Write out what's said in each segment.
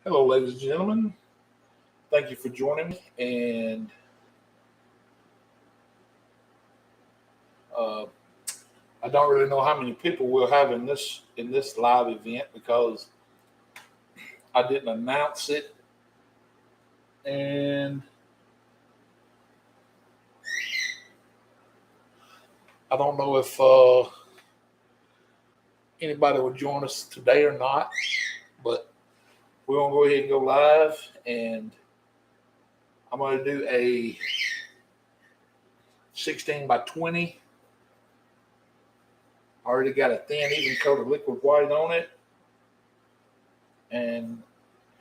Hello, ladies and gentlemen. Thank you for joining me. And uh, I don't really know how many people we'll have in this live event because I didn't announce it, and I don't know if anybody will join us today or not. But we're gonna go ahead and go live, and I'm gonna do a 16 by 20. I already got a thin, even coat of liquid white on it, and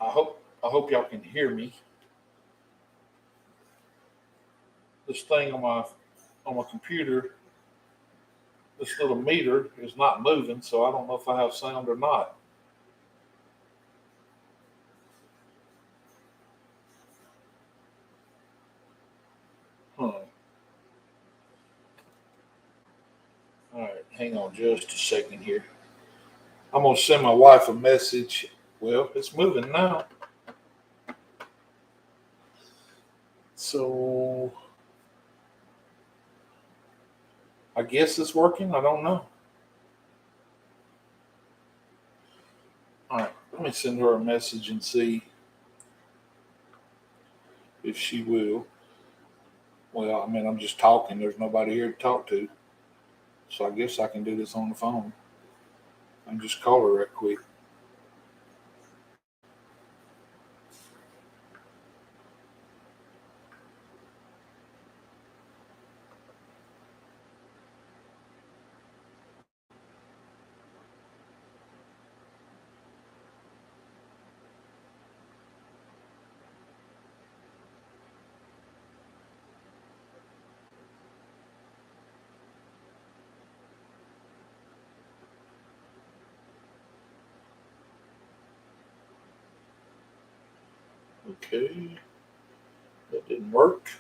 I hope y'all can hear me. This thing on my computer, this little meter is not moving, so I don't know if I have sound or not. Huh. All right, hang on just a second here. I'm gonna send my wife a message. Well, it's moving now, so I guess it's working. I don't know. All right, let me send her a message and see if she will. Well, I mean, I'm just talking. There's nobody here to talk to, so I guess I can do this on the phone. I can just call her right quick. Okay, that didn't work.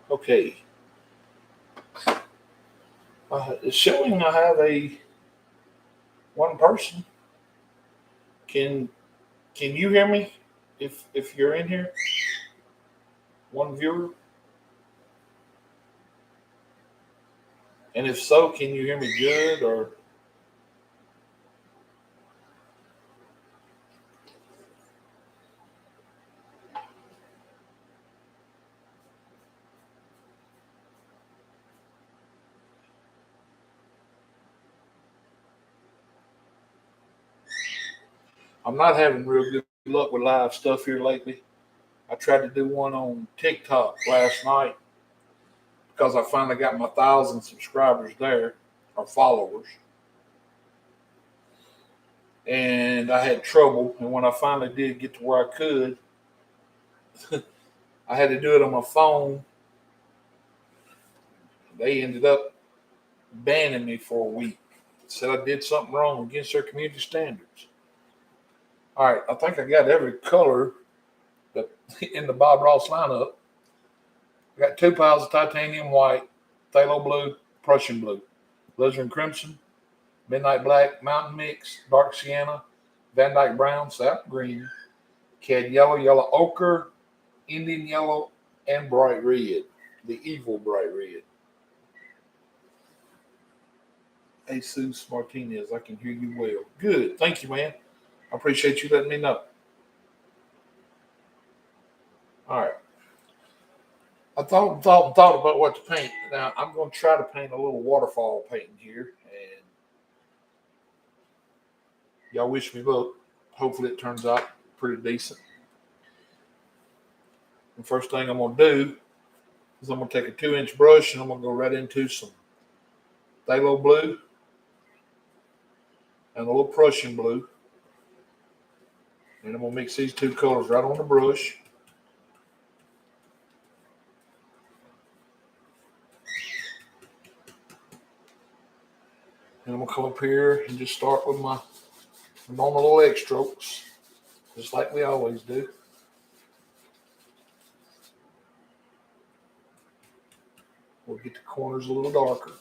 Okay, it's showing I have a one person. Can can you hear me? If you're in here, one viewer, and if so, can you hear me good? Or I'm not having real good luck with live stuff here lately. I tried to do one on TikTok last night because I finally got my 1,000 subscribers there or followers, and I had trouble. And when I finally did get to where I could, I had to do it on my phone. They ended up banning me for a week. Said I did something wrong against their community standards. All right, I think I got every color that in the Bob Ross lineup. I got two piles of titanium white, phthalo blue, Prussian blue, alizarin crimson, midnight black, mountain mix, dark sienna, Van Dyke brown, sap green, cad yellow, yellow ochre, Indian yellow, and bright red. The evil bright red. Jesus Martinez, I can hear you well. Good. Thank you, man. I appreciate you letting me know. All right. I thought about what to paint. Now I'm going to try to paint a little waterfall painting here, and y'all wish me luck. Hopefully, it turns out pretty decent. The first thing I'm going to do is I'm going to take a 2-inch brush and I'm going to go right into some phthalo blue and a little Prussian blue. And I'm going to mix these two colors right on the brush. And I'm going to come up here and just start with my normal little egg strokes, just like we always do. We'll get the corners a little darker.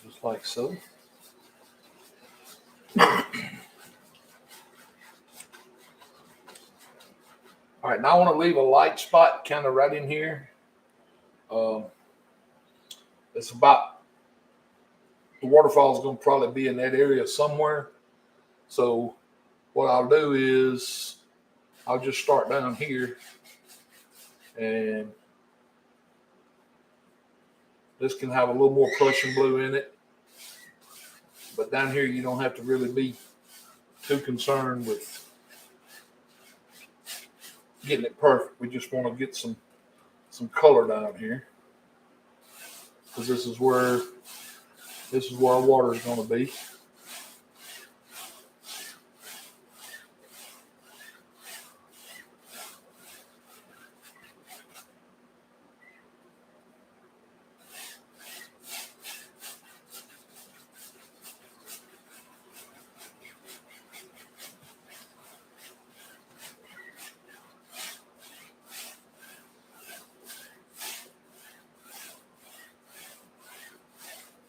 Just like so. All right, now I want to leave a light spot kind of right in here. It's about, the waterfall is going to probably be in that area somewhere. So what I'll do is I'll just start down here, and this can have a little more Prussian blue in it. But down here, you don't have to really be too concerned with getting it perfect. We just want to get some color down here, because this is where our water is going to be.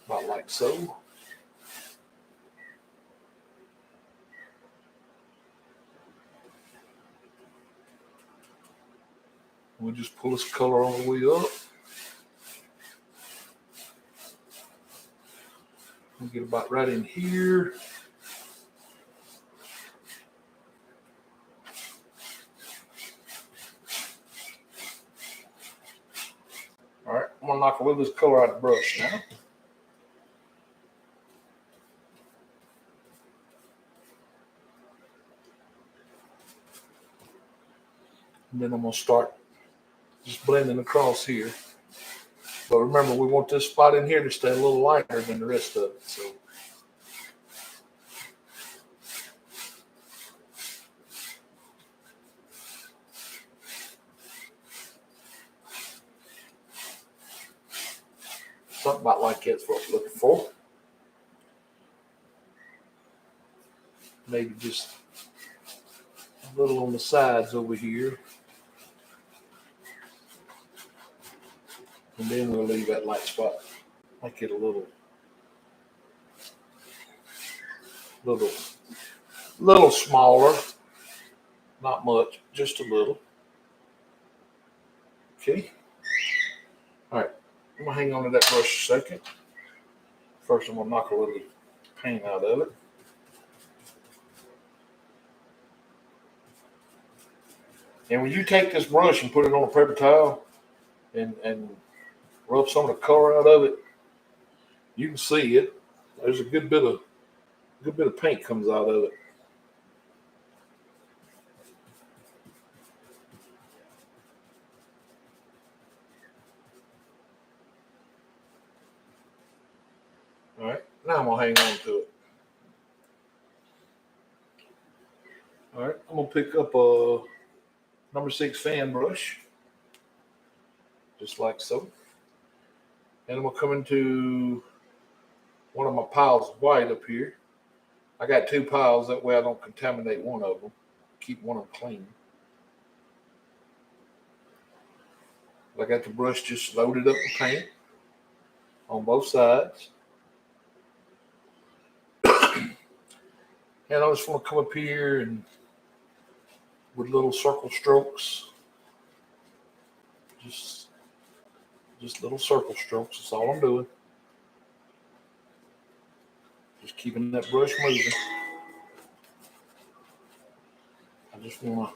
About like so. We'll just pull this color all the way up. We'll get about right in here. All right, I'm gonna knock a little of this color out of the brush now. And then I'm gonna start just blending across here. But remember, we want this spot in here to stay a little lighter than the rest of it. So something about like that's what I'm looking for. Maybe just a little on the sides over here. And then we'll leave that light spot, make it a little smaller. Not much, just a little. Okay. All right. I'm gonna hang on to that brush a second. First, I'm gonna knock a little paint out of it. And when you take this brush and put it on a paper towel and rub some of the color out of it, you can see it. There's a good bit of paint comes out of it. All right, now I'm gonna hang on to it. All right, I'm gonna pick up a number 6 fan brush, just like so. And I'm gonna come into one of my piles of white up here. I got 2 piles, that way I don't contaminate one of them. Keep one of them clean. I got the brush just loaded up with paint on both sides. And I just want to come up here and with little circle strokes. Just little circle strokes, that's all I'm doing. Just keeping that brush moving. I just want to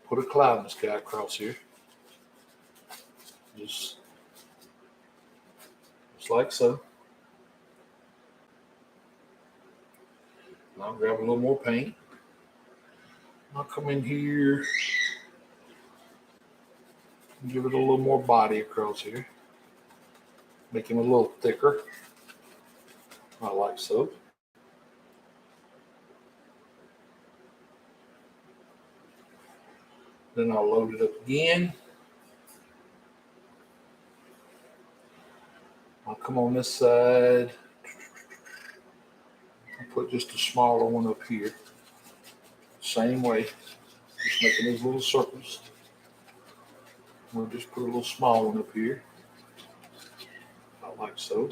put a cloud in the sky across here. Just like so. I'll grab a little more paint. I'll come in here and give it a little more body across here. Make him a little thicker. I like so. Then I'll load it up again. I'll come on this side. I'll put just a smaller one up here. Same way. Just making these little circles. We'll just put a little small one up here. Like so.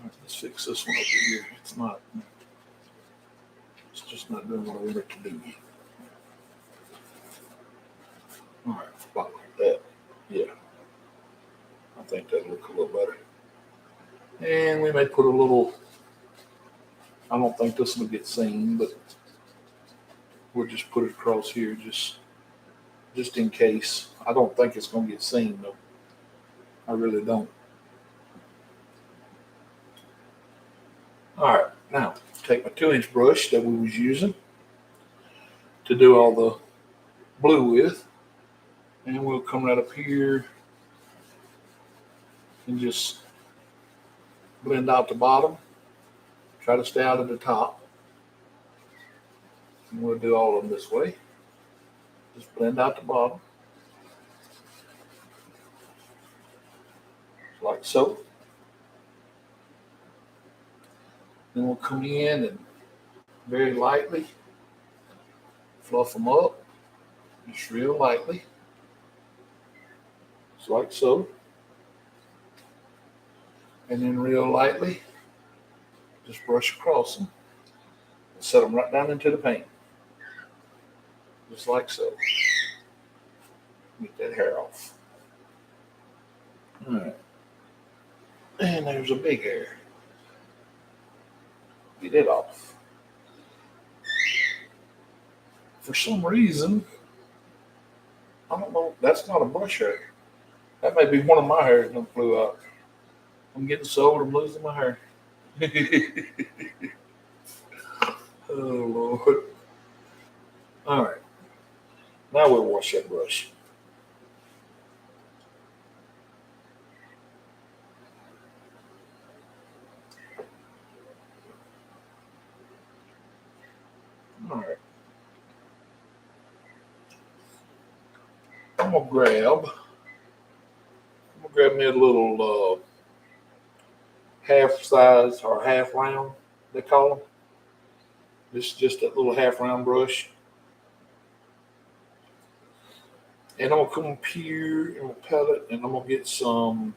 Right, let's fix this one over here. It's just not doing what I want it to do. All right, about like that. Yeah. I think that'll look a little better. And we may put a little, I don't think this will get seen, but we'll just put it across here just in case. I don't think it's going to get seen though. I really don't. All right, now take my 2-inch brush that we was using to do all the blue with, and we'll come right up here and just blend out the bottom. Try to stay out of the top. And we'll do all of them this way. Just blend out the bottom. Like so. Then we'll come in and very lightly fluff them up. Just real lightly. Just like so. And then real lightly, just brush across them. And set them right down into the paint. Just like so. Get that hair off. All right. And there's a big hair. Get it off. For some reason, I don't know, that's not a brush hair. That may be one of my hairs that flew out. I'm getting so old, I'm losing my hair. Oh, Lord. All right. Now we'll wash that brush. All right. I'm gonna grab me a little half size or half round, they call them. This is just that little half round brush. And I'm gonna come up here and I'm gonna palette and I'm gonna get some.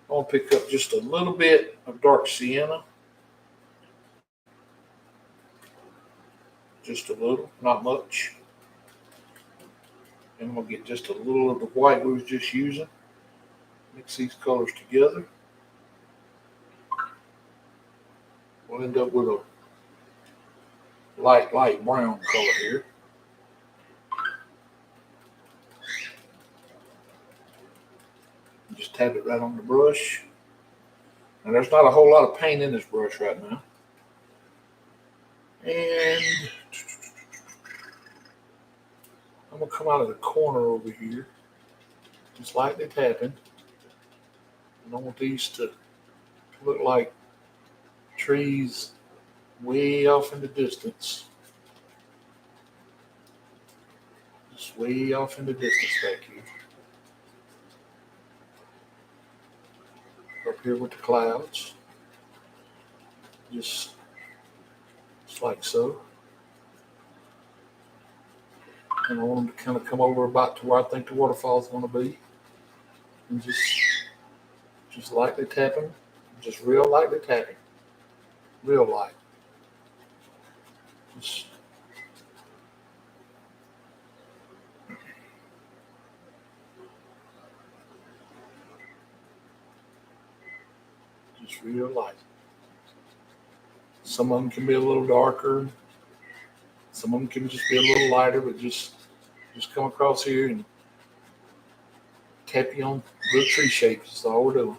I'm gonna pick up just a little bit of dark sienna. Just a little, not much. And I'm gonna get just a little of the white we was just using. Mix these colors together. We'll end up with a light brown color here. Just tap it right on the brush. And there's not a whole lot of paint in this brush right now. And I'm gonna come out of the corner over here, just lightly tapping. And I want these to look like trees way off in the distance. Just way off in the distance back here. Up here with the clouds. Just like so. And I want them to kind of come over about to where I think the waterfall is going to be. And just lightly tapping. Just real lightly tapping. Real light. Just real light. Some of them can be a little darker. Some of them can just be a little lighter, but just come across here and tap you on little tree shapes. That's all we're doing.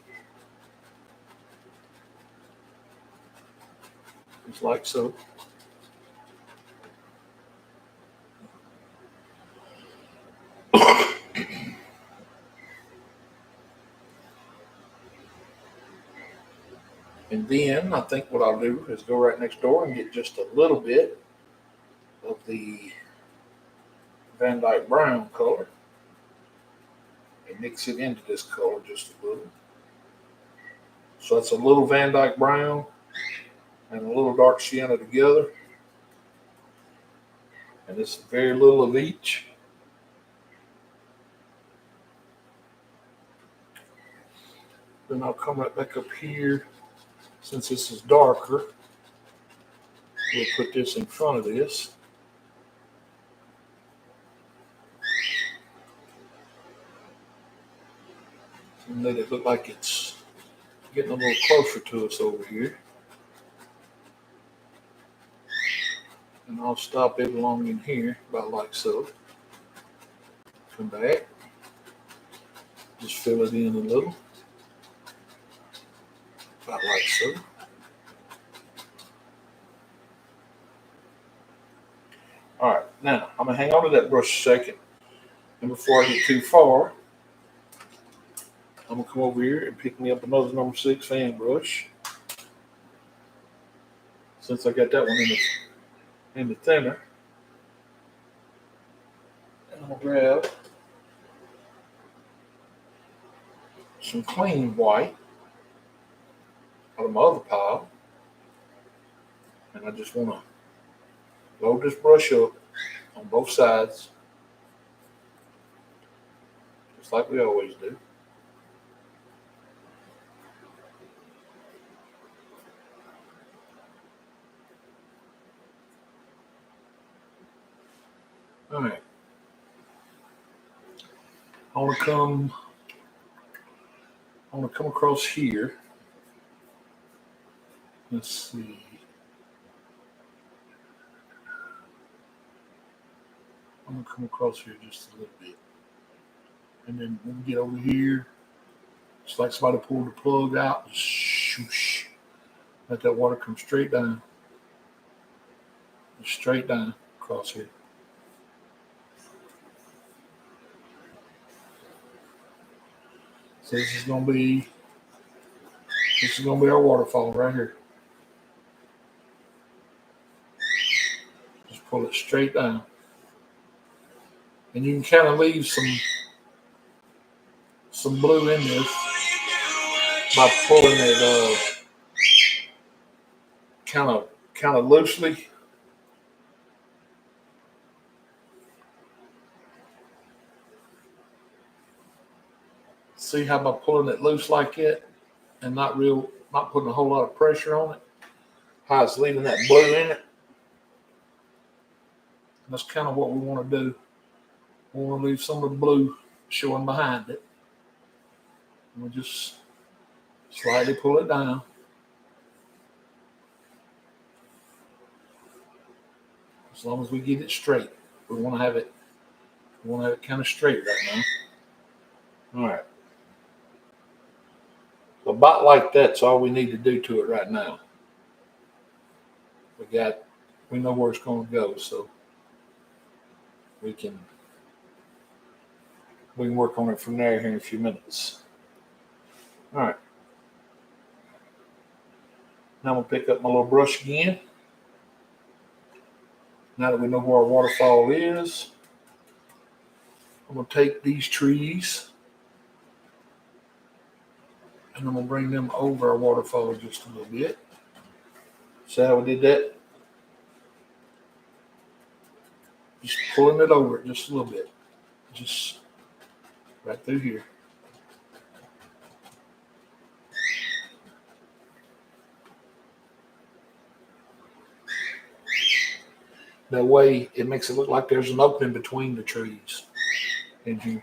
Just like so. And then I think what I'll do is go right next door and get just a little bit of the Van Dyke brown color and mix it into this color just a little. So that's a little Van Dyke brown and a little dark sienna together. And it's very little of each. Then I'll come right back up here. Since this is darker, we'll put this in front of this. And let it look like it's getting a little closer to us over here. And I'll stop it along in here, about like so. Come back. Just fill it in a little. About like so. All right, now I'm going to hang on to that brush a second. And before I get too far, I'm going to come over here and pick me up another number 6 fan brush. Since I got that one in the thinner. And I'll grab some clean white out of my other pile. And I just want to load this brush up on both sides. Just like we always do. All right. I want to come across here. Let's see. I'm going to come across here just a little bit. And then when we get over here, it's like somebody pulled the plug out. Shoosh. Let that water come straight down. Straight down across here. So this is gonna be our waterfall right here. Just pull it straight down. And you can kind of leave some blue in this by pulling it kind of loosely. See how by pulling it loose like that and not putting a whole lot of pressure on it, how it's leaving that blue in it. And that's kind of what we want to do. We want to leave some of the blue showing behind it. And we'll just slightly pull it down. As long as we get it straight. We want to have it kind of straight right now. All right. So about like that's all we need to do to it right now. We know where it's going to go, so we can work on it from there here in a few minutes. All right. Now I'm going to pick up my little brush again. Now that we know where our waterfall is, I'm going to take these trees and I'm going to bring them over our waterfall just a little bit. See how we did that? Just pulling it over just a little bit. Just right through here. That way it makes it look like there's an opening between the trees in here.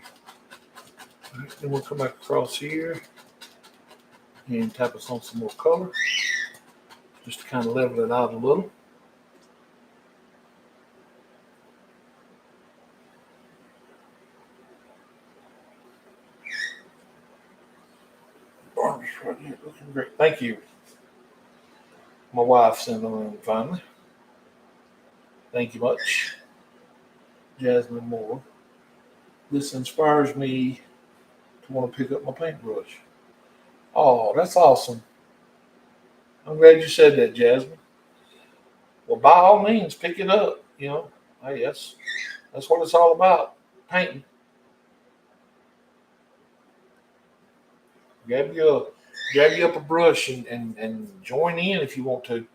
All right, then we'll come back across here and tap us on some more color just to kind of level it out a little. right here, looking great. Thank you. My wife sent them in finally. Thank you much, Jasmine Moore. This inspires me to want to pick up my paintbrush. Oh, that's awesome. I'm glad you said that, Jasmine. Well, by all means, pick it up. Hey, that's what it's all about. Painting. Grab you up a brush and join in if you want to,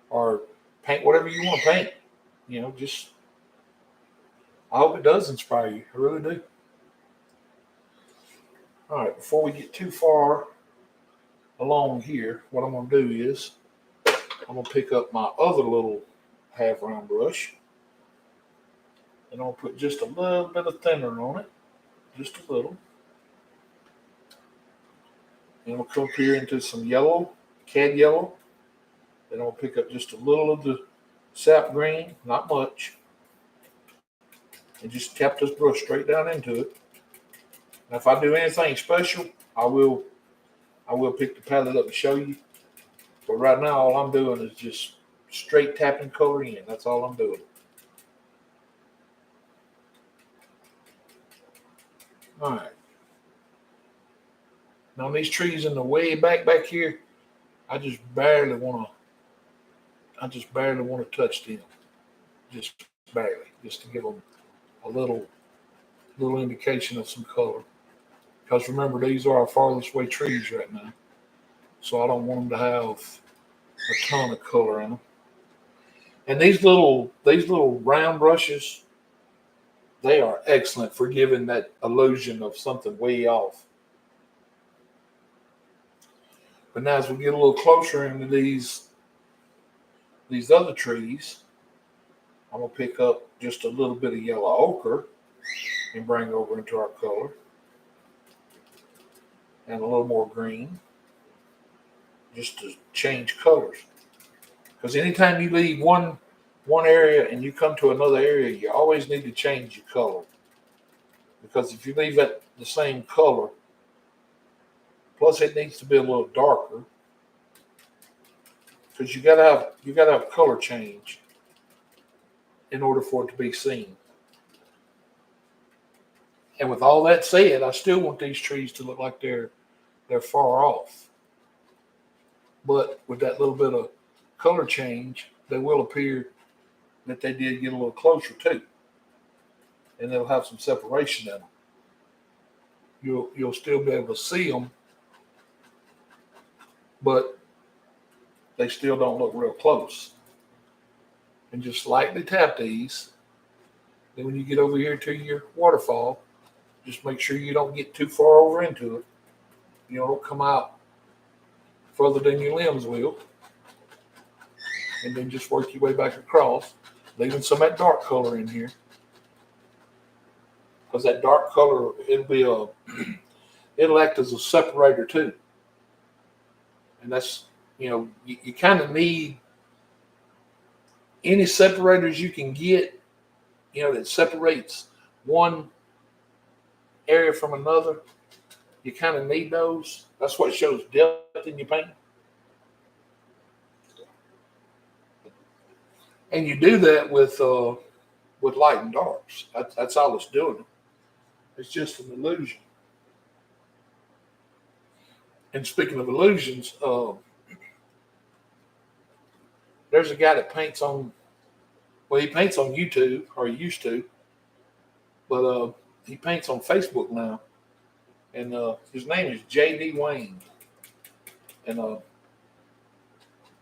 or paint whatever you want to paint. Just I hope it does inspire you. I really do. All right, before we get too far along here, what I'm going to do is I'm going to pick up my other little half round brush and I'll put just a little bit of thinner on it, just a little. And we'll come up here into some yellow, cad yellow. Then I'll pick up just a little of the sap green, not much, and just tap this brush straight down into it. Now, if I do anything special, I will pick the palette up and show you. But right now, all I'm doing is just straight tapping color in. That's all I'm doing. All right. Now these trees in the way back here, I just barely want to touch them, just barely, just to give them a little indication of some color. Because remember, these are our farthest away trees right now, so I don't want them to have a ton of color in them. And these little round brushes, they are excellent for giving that illusion of something way off. But now as we get a little closer into these other trees, I'm going to pick up just a little bit of yellow ochre and bring it over into our color. And a little more green, just to change colors. Because anytime you leave one area and you come to another area, you always need to change your color. Because if you leave it the same color, plus it needs to be a little darker, because you gotta have color change in order for it to be seen. And with all that said, I still want these trees to look like they're far off. But with that little bit of color change, they will appear that they did get a little closer too. And they'll have some separation in them. You'll still be able to see them, but they still don't look real close. And just lightly tap these. Then when you get over here to your waterfall, just make sure you don't get too far over into it. Don't come out further than your limbs will. And then just work your way back across, leaving some of that dark color in here. Because that dark color, it'll act as a separator too. And that's, you kind of need any separators you can get, that separates one area from another. You kind of need those. That's what shows depth in your painting. And you do that with light and darks. That's all it's doing. It's just an illusion. And speaking of illusions, there's a guy that paints on. Well, he paints on YouTube, or he used to, but he paints on Facebook now, and his name is J.D. Wayne. And on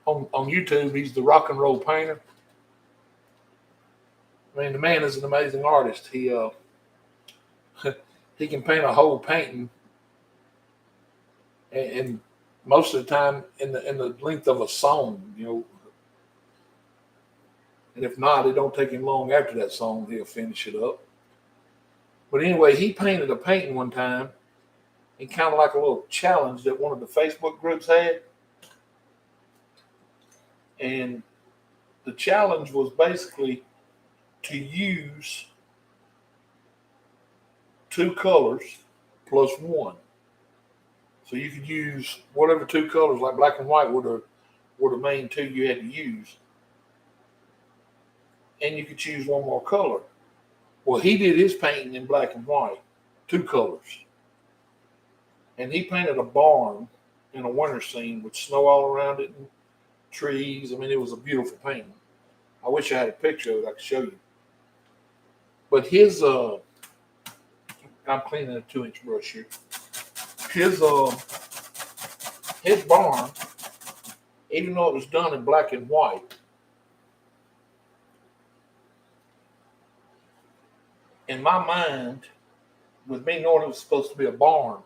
YouTube, he's the rock and roll painter. I mean, the man is an amazing artist. He he can paint a whole painting, and most of the time in the length of a song, And if not, it don't take him long after that song, he'll finish it up. But anyway, he painted a painting one time, and kind of like a little challenge that one of the Facebook groups had. And the challenge was basically to use 2 colors plus 1. So you could use whatever two colors, like black and white were the main two you had to use. And you could choose one more color. Well, he did his painting in black and white, two colors. And he painted a barn in a winter scene with snow all around it and trees. I mean, it was a beautiful painting. I wish I had a picture of it I could show you. But I'm cleaning a 2-inch brush here. His barn, even though it was done in black and white, in my mind, with me knowing it was supposed to be a barn,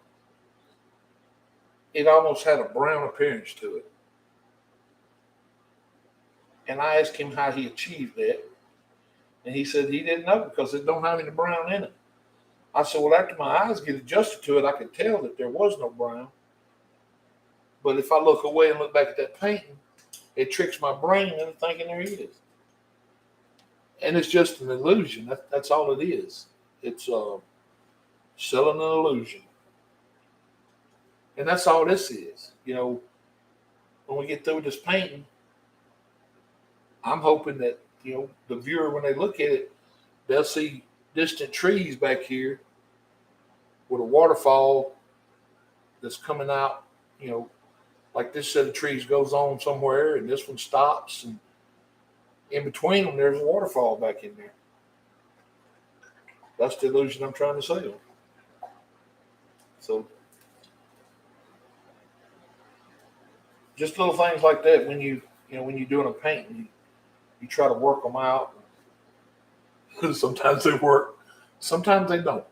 it almost had a brown appearance to it. And I asked him how he achieved that. And he said he didn't know because it don't have any brown in it. I said, well, after my eyes get adjusted to it, I could tell that there was no brown. But if I look away and look back at that painting, it tricks my brain into thinking there is. And it's just an illusion. That's all it is. It's selling an illusion. And that's all this is. You know, when we get through with this painting, I'm hoping that, you know, the viewer, when they look at it, they'll see distant trees back here with a waterfall that's coming out, you know, like this set of trees goes on somewhere and this one stops, and in between them there's a waterfall back in there. That's the illusion I'm trying to sell. So just little things like that, when when you're doing a painting, you try to work them out. Sometimes they work, sometimes they don't.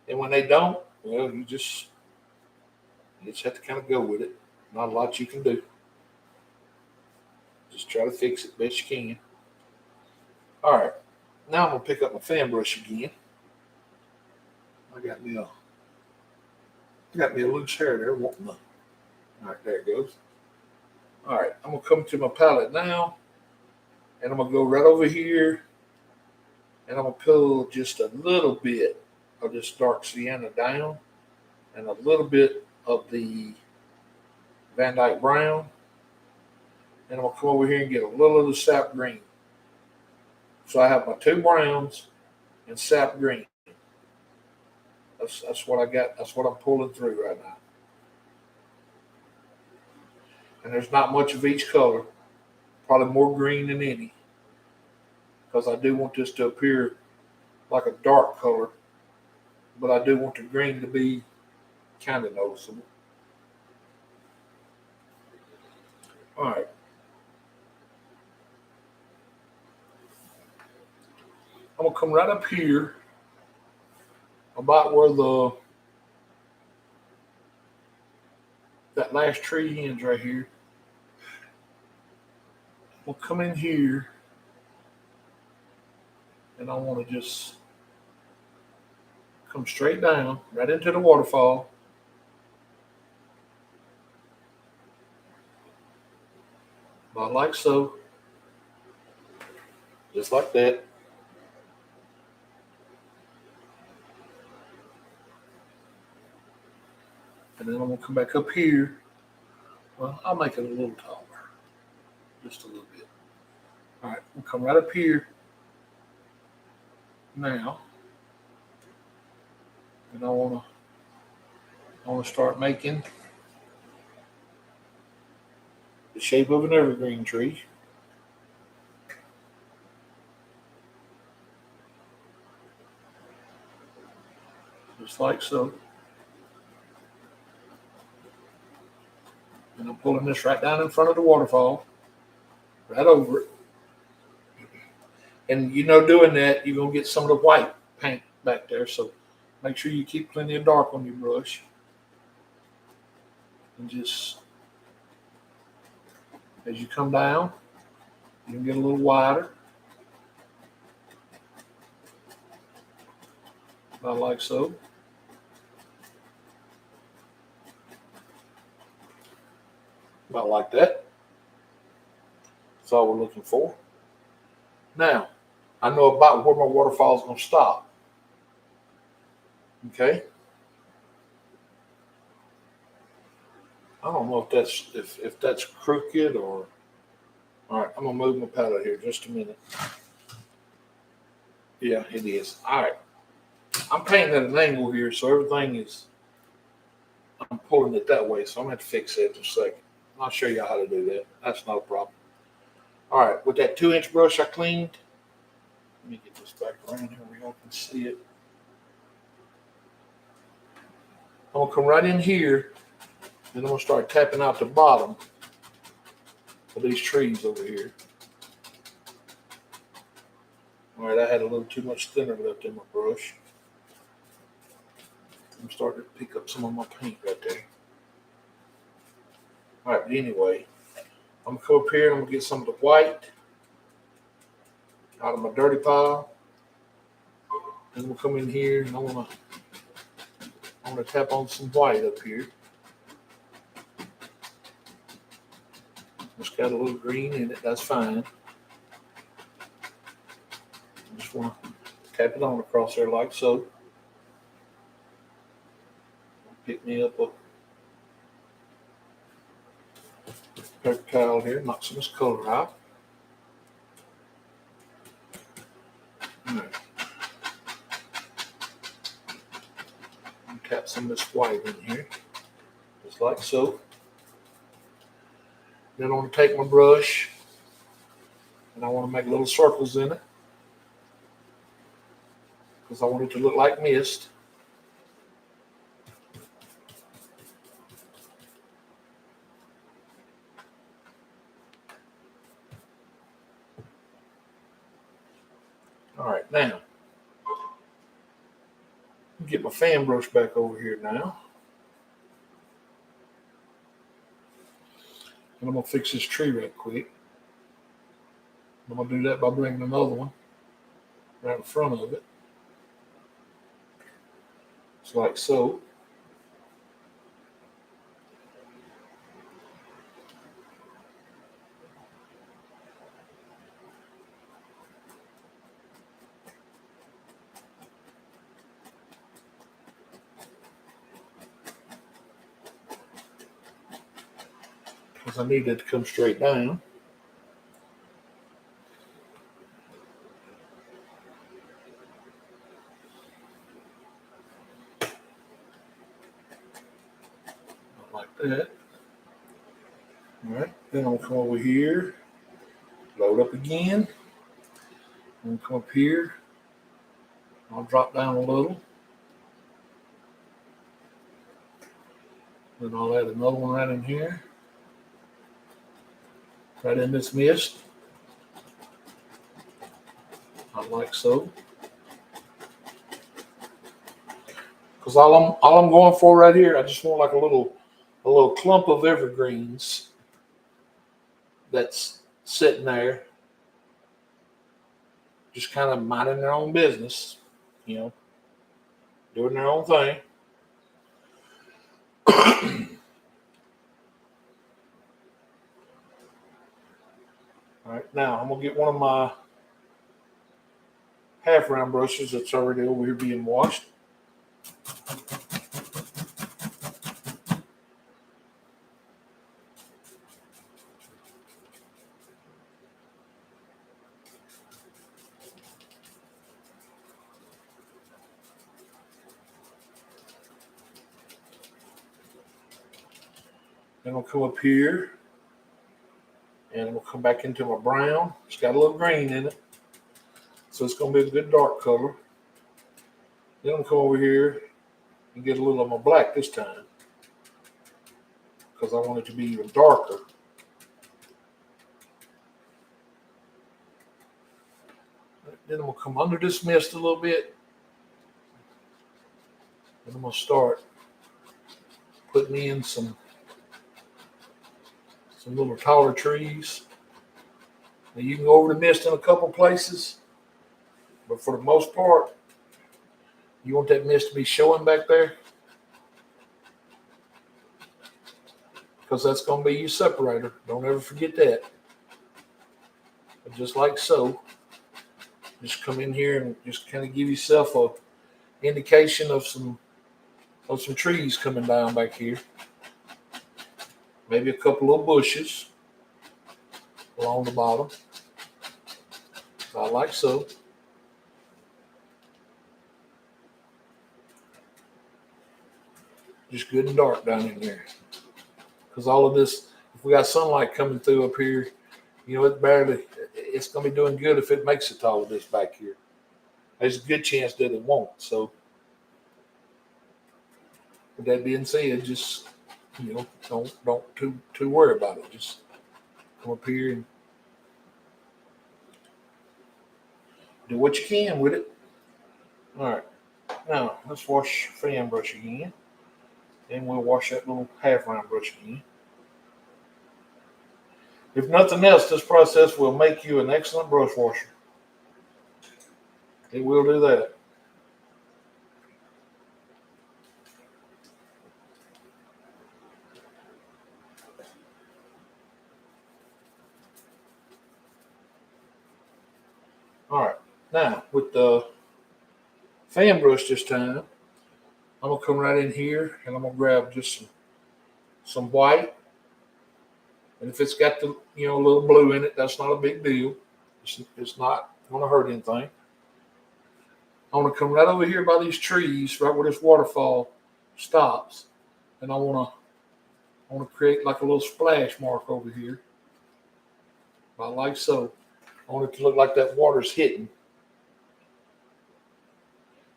And when they don't, well, you just have to kind of go with it. Not a lot you can do. Just try to fix it best you can. All right. Now I'm going to pick up my fan brush again. I got me a loose hair there. All right, there it goes. All right, I'm going to come to my palette now. And I'm going to go right over here. And I'm going to pull just a little bit of this dark sienna down. And a little bit of the Van Dyke brown. And I'm going to come over here and get a little of the sap green. So I have my two browns and sap green. That's what I got. That's what I'm pulling through right now. And there's not much of each color. Probably more green than any. Because I do want this to appear like a dark color. But I do want the green to be kind of noticeable. All right. I'm going to come right up here about where that last tree ends right here. We'll come in here and I want to just come straight down right into the waterfall. About like so. Just like that. And then I'm going to come back up here. Well, I'll make it a little taller. Just a little bit. All right, we'll come right up here now. And I want to start making the shape of an evergreen tree. Just like so. And I'm pulling this right down in front of the waterfall, right over it. And doing that, you're going to get some of the white paint back there. So make sure you keep plenty of dark on your brush. And just, as you come down, you can get a little wider. About like so. About like that. That's all we're looking for. Now, I know about where my waterfall is going to stop. Okay? I don't know if that's crooked or. All right, I'm gonna move my palette here just a minute. Yeah, it is. All right, I'm painting at an angle here, so everything is. I'm pulling it that way, so I'm gonna have to fix that in a second. I'll show you how to do that. That's not a problem. All right, with that 2-inch brush I cleaned. Let me get this back around here where y'all can see it. I'm gonna come right in here, and I'm gonna start tapping out the bottom of these trees over here. All right, I had a little too much thinner left in my brush. I'm starting to pick up some of my paint right there. All right, but anyway, I'm gonna come up here and I'm gonna get some of the white out of my dirty pile. Then we'll come in here and I wanna tap on some white up here. It's got a little green in it, that's fine. I just wanna tap it on across there like so. Pick me up a paper towel here, knock some of this color out. Right. Tap some of this white in here, just like so. Then I want to take my brush and I want to make little circles in it because I want it to look like mist. All right, now get my fan brush back over here now. And I'm going to fix this tree right quick. I'm going to do that by bringing another one right in front of it. Just like so. Because I need it to come straight down. Like that. All right, then I'll come over here, load up again. I'm going to come up here. I'll drop down a little. Then I'll add another one right in here. Right in this mist. Like so. Because all I'm going for right here, I just want like a little clump of evergreens that's sitting there, just kind of minding their own business, you know, doing their own thing. All right, now I'm gonna get one of my half round brushes that's already over here being washed. Then I'll come up here and we'll come back into my brown. It's got a little green in it, so it's going to be a good dark color. Then I'll come over here and get a little of my black this time because I want it to be even darker. Then I'm going to come under this mist a little bit. And I'm going to start putting in some little taller trees. Now you can go over the mist in a couple places, but for the most part, you want that mist to be showing back there because that's going to be your separator. Don't ever forget that. But just like so, just come in here and just kind of give yourself a indication of some trees coming down back here. maybe a couple of bushes along the bottom, about like so. Just good and dark down in there. Because all of this, if we got sunlight coming through up here, it's going to be doing good if it makes it to all of this back here. There's a good chance that it won't. So, with that being said, just, don't too worry about it. Just come up here and do what you can with it. All right. Now, let's wash fan brush again. Then we'll wash that little half round brush again. If nothing else, this process will make you an excellent brush washer. It will do that. All right. Now, with the fan brush this time, I'm going to come right in here and I'm going to grab just some white. And if it's got the, a little blue in it, that's not a big deal. It's not going to hurt anything. I want to come right over here by these trees, right where this waterfall stops. And I want to create like a little splash mark over here. About like so. I want it to look like that water's hitting.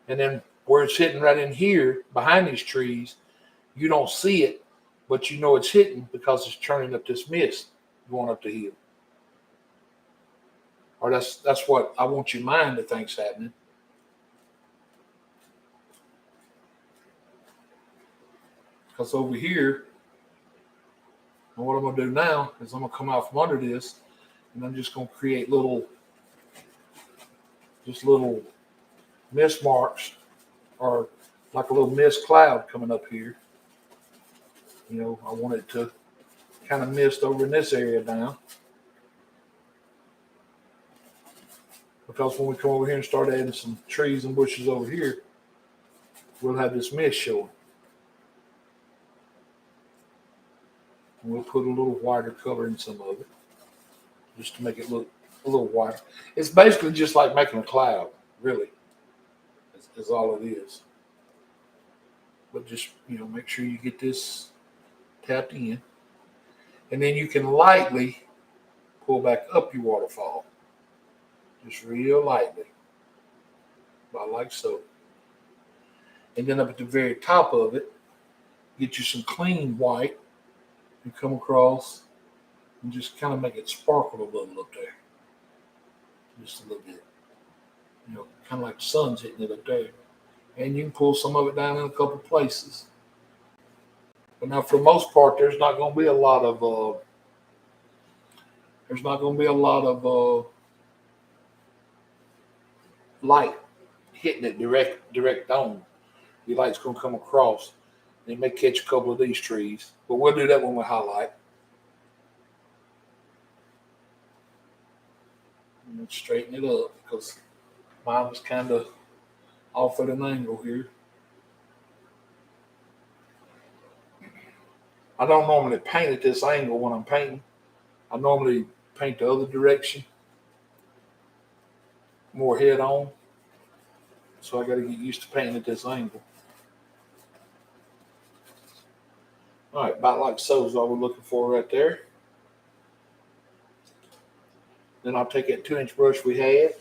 And then where it's hitting right in here, behind these trees, you don't see it, but you know it's hitting because it's churning up this mist going up the hill. Or that's what I want your mind to think's happening. Because over here, and what I'm going to do now is I'm going to come out from under this, and I'm just going to create little mist marks, or like a little mist cloud coming up here. I want it to kind of mist over in this area now. Because when we come over here and start adding some trees and bushes over here, we'll have this mist showing. And we'll put a little whiter color in some of it, just to make it look a little whiter. It's basically just like making a cloud, really, is all it is. But just, make sure you get this tapped in. And then you can lightly pull back up your waterfall. Just real lightly. About like so. And then up at the very top of it, get you some clean white and come across and just kind of make it sparkle a little up there. Just a little bit. Kind of like the sun's hitting it up there. And you can pull some of it down in a couple places. But now, for the most part, there's not going to be a lot of light hitting it direct on. The light's going to come across. And it may catch a couple of these trees, but we'll do that when we highlight. And straighten it up because mine was kind of off at an angle here. I don't normally paint at this angle when I'm painting. I normally paint the other direction, more head on. So I got to get used to painting at this angle. All right, about like so is all we're looking for right there. Then I'll take that 2-inch brush we had,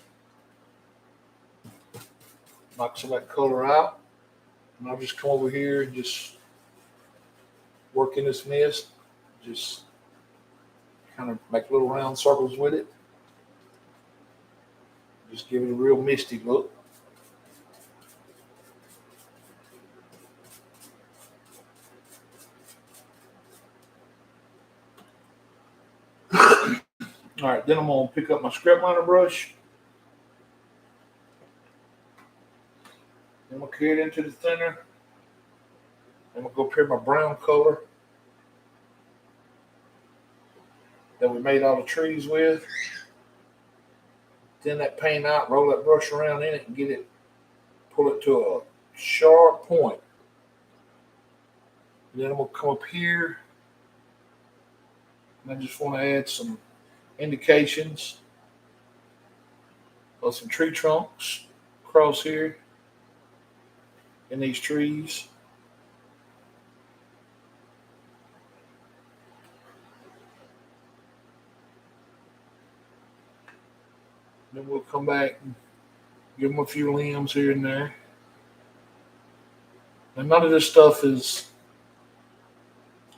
knock some of that color out, and I'll just come over here and just work in this mist. Just kind of make little round circles with it. Just give it a real misty look. All right, then I'm going to pick up my scrap liner brush. I'm going to carry it into the thinner. I'm going to go pair my brown color that we made all the trees with. Thin that paint out, roll that brush around in it, and pull it to a sharp point. And then I'm going to come up here And I just want to add some indications of some tree trunks across here in these trees. Then we'll come back and give them a few limbs here and there. And none of this stuff is,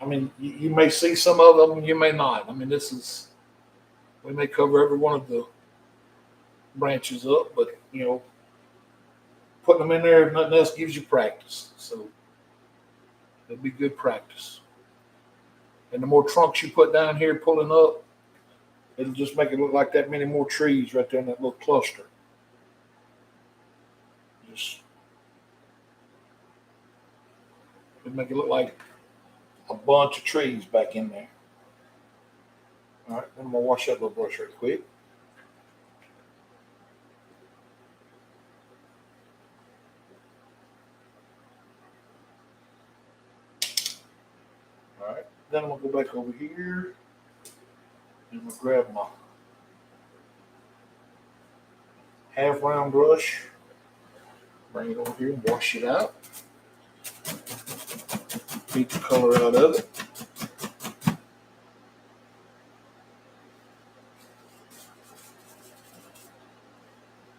I mean, you may see some of them, you may not. I mean, we may cover every one of the branches up, but, putting them in there, if nothing else, gives you practice. So it'll be good practice. And the more trunks you put down here pulling up, it'll just make it look like that many more trees right there in that little cluster. It'll make it look like a bunch of trees back in there. All right, then I'm going to wash that little brush right quick. All right, then I'm going to go back over here and I'm going to grab my half round brush, bring it over here and wash it out. Beat the color out of it.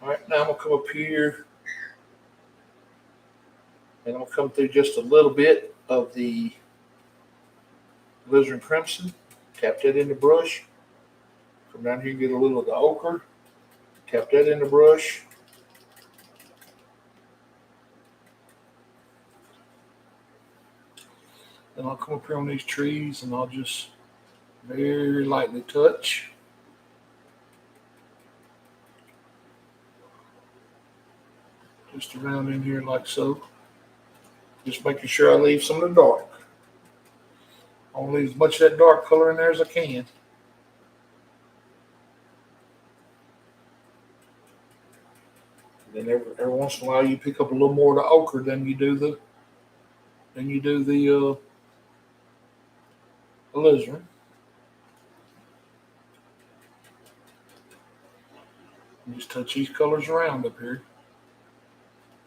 All right, now I'm going to come up here and I'm going to come through just a little bit of the alizarin crimson. Tap that in the brush. Come down here and get a little of the ochre. Tap that in the brush. Then I'll come up here on these trees and I'll just very lightly touch. Just around in here like so. Just making sure I leave some of the dark. I want to leave as much of that dark color in there as I can. And then every once in a while you pick up a little more of the ochre than you do the alizarin. And just touch these colors around up here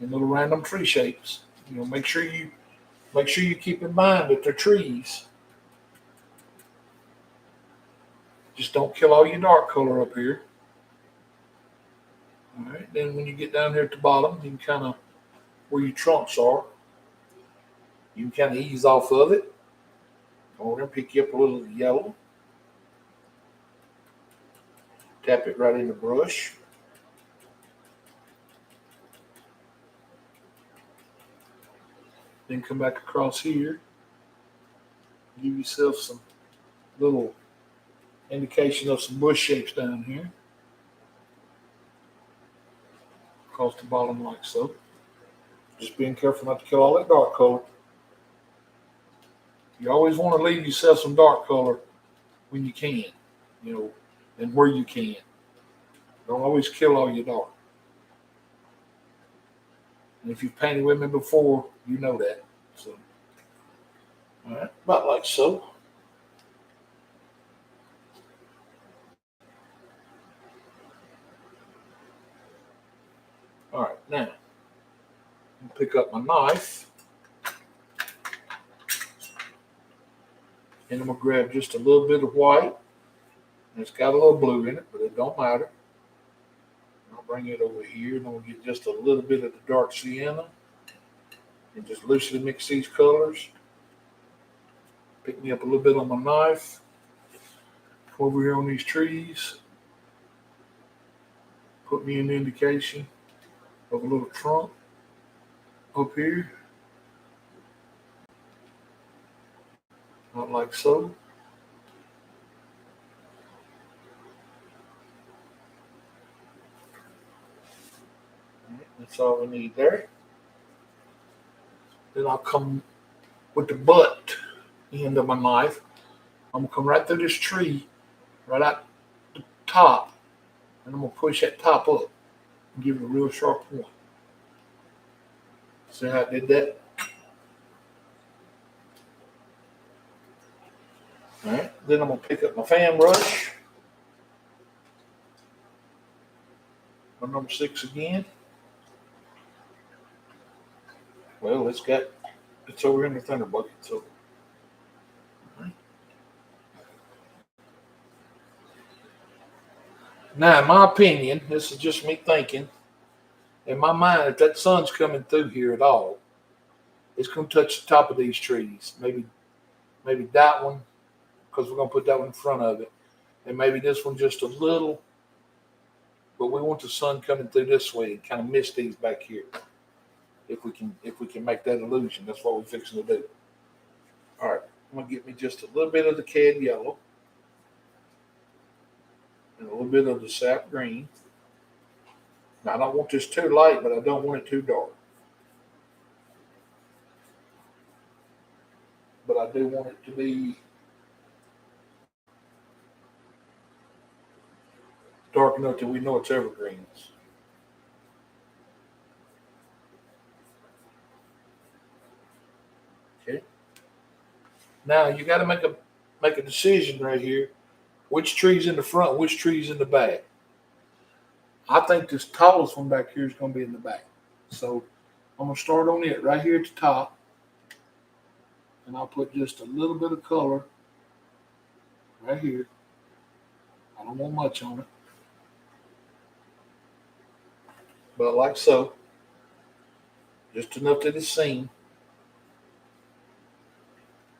in little random tree shapes. Make sure you keep in mind that they're trees. Just don't kill all your dark color up here. All right, then when you get down here at the bottom, you can kind of, where your trunks are, you can kind of ease off of it. Go over there and pick you up a little yellow. Tap it right in the brush. Then come back across here. Give yourself some little indication of some bush shapes down here. Across the bottom like so. Just being careful not to kill all that dark color. You always want to leave yourself some dark color when you can, and where you can. Don't always kill all your dark. And if you've painted with me before, you know that. So, all right, about like so. All right, now I'm gonna pick up my knife and I'm gonna grab just a little bit of white. And it's got a little blue in it, but it don't matter. I'll bring it over here and I'm gonna get just a little bit of the dark sienna and just loosely mix these colors. Pick me up a little bit on my knife. Come over here on these trees. Put me an indication of a little trunk up here. Not like so. That's all we need there. Then I'll come with the butt end of my knife. I'm going to come right through this tree, right out the top, and I'm going to push that top up and give it a real sharp point. See how I did that? All right. Then I'm going to pick up my fan brush. My number 6 again. Well, it's over in the thunder bucket. So now, in my opinion, this is just me thinking. In my mind, if that sun's coming through here at all, it's going to touch the top of these trees. Maybe that one, because we're going to put that one in front of it, and maybe this one just a little. But we want the sun coming through this way and kind of miss these back here. If we can make that illusion, that's what we're fixing to do. All right, I'm gonna get me just a little bit of the cad yellow and a little bit of the sap green. Now I don't want this too light, but I don't want it too dark. But I do want it to be dark enough that we know it's evergreens. Okay. Now you got to make a decision right here. Which tree's in the front? Which tree's in the back? I think this tallest one back here is going to be in the back. So I'm going to start on it right here at the top. And I'll put just a little bit of color right here. I don't want much on it. But like so. Just enough that it's seen.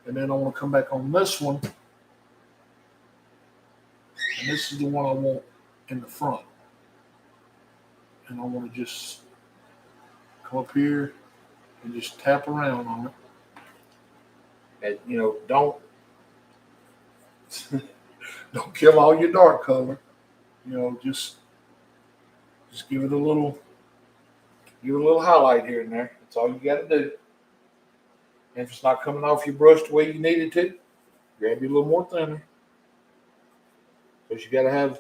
And then I want to come back on this one. And this is the one I want in the front. And I want to just come up here and just tap around on it. And don't kill all your dark color. Just give it a little highlight here and there. That's all you got to do. And if it's not coming off your brush the way you need it to, grab you a little more thinner. Because you gotta have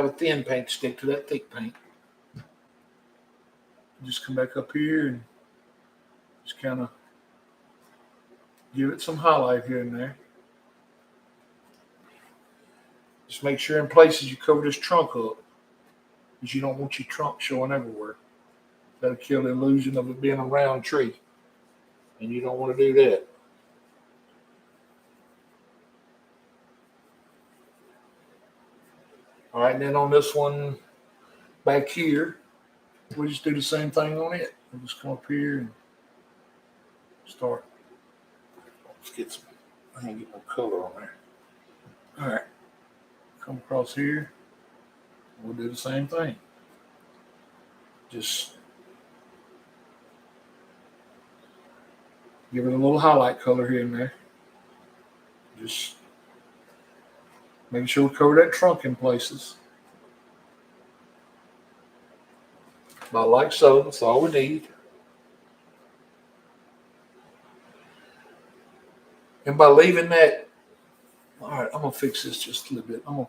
a thin paint to stick to that thick paint. Just come back up here and just kind of give it some highlight here and there. Just make sure in places you cover this trunk up, because you don't want your trunk showing everywhere. That'll kill the illusion of it being a round tree, and you don't want to do that. All right, and then on this one back here, we just do the same thing on it. We'll just come up here and start. Let's get some. I can get more color on there. All right, come across here. We'll do the same thing. Just give it a little highlight color here and there. Just making sure we cover that trunk in places. About like so. That's all we need. And by leaving that, all right, I'm gonna fix this just a little bit. I'm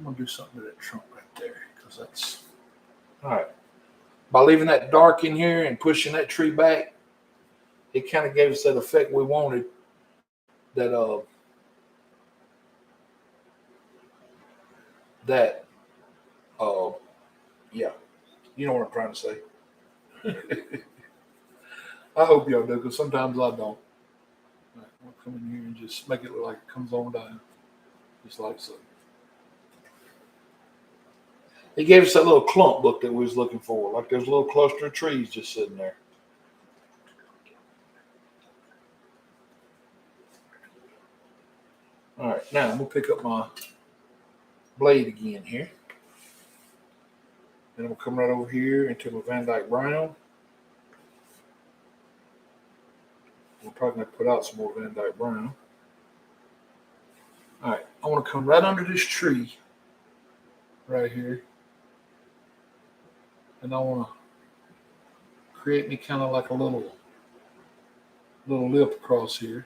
gonna do something to that trunk right there, because that's all right. By leaving that dark in here and pushing that tree back, it kind of gave us that effect we wanted. Yeah, you know what I'm trying to say. I hope y'all do, because sometimes I don't. All right, I'll come in here and just make it look like it comes on down, just like so. It gave us that little clump look that we was looking for, like there's a little cluster of trees just sitting there. All right, now I'm gonna pick up my blade again here. Then I'm gonna come right over here into my Van Dyke Brown. We're probably gonna put out some more Van Dyke Brown. All right, I want to come right under this tree right here. And I want to create me kind of like a little lip across here.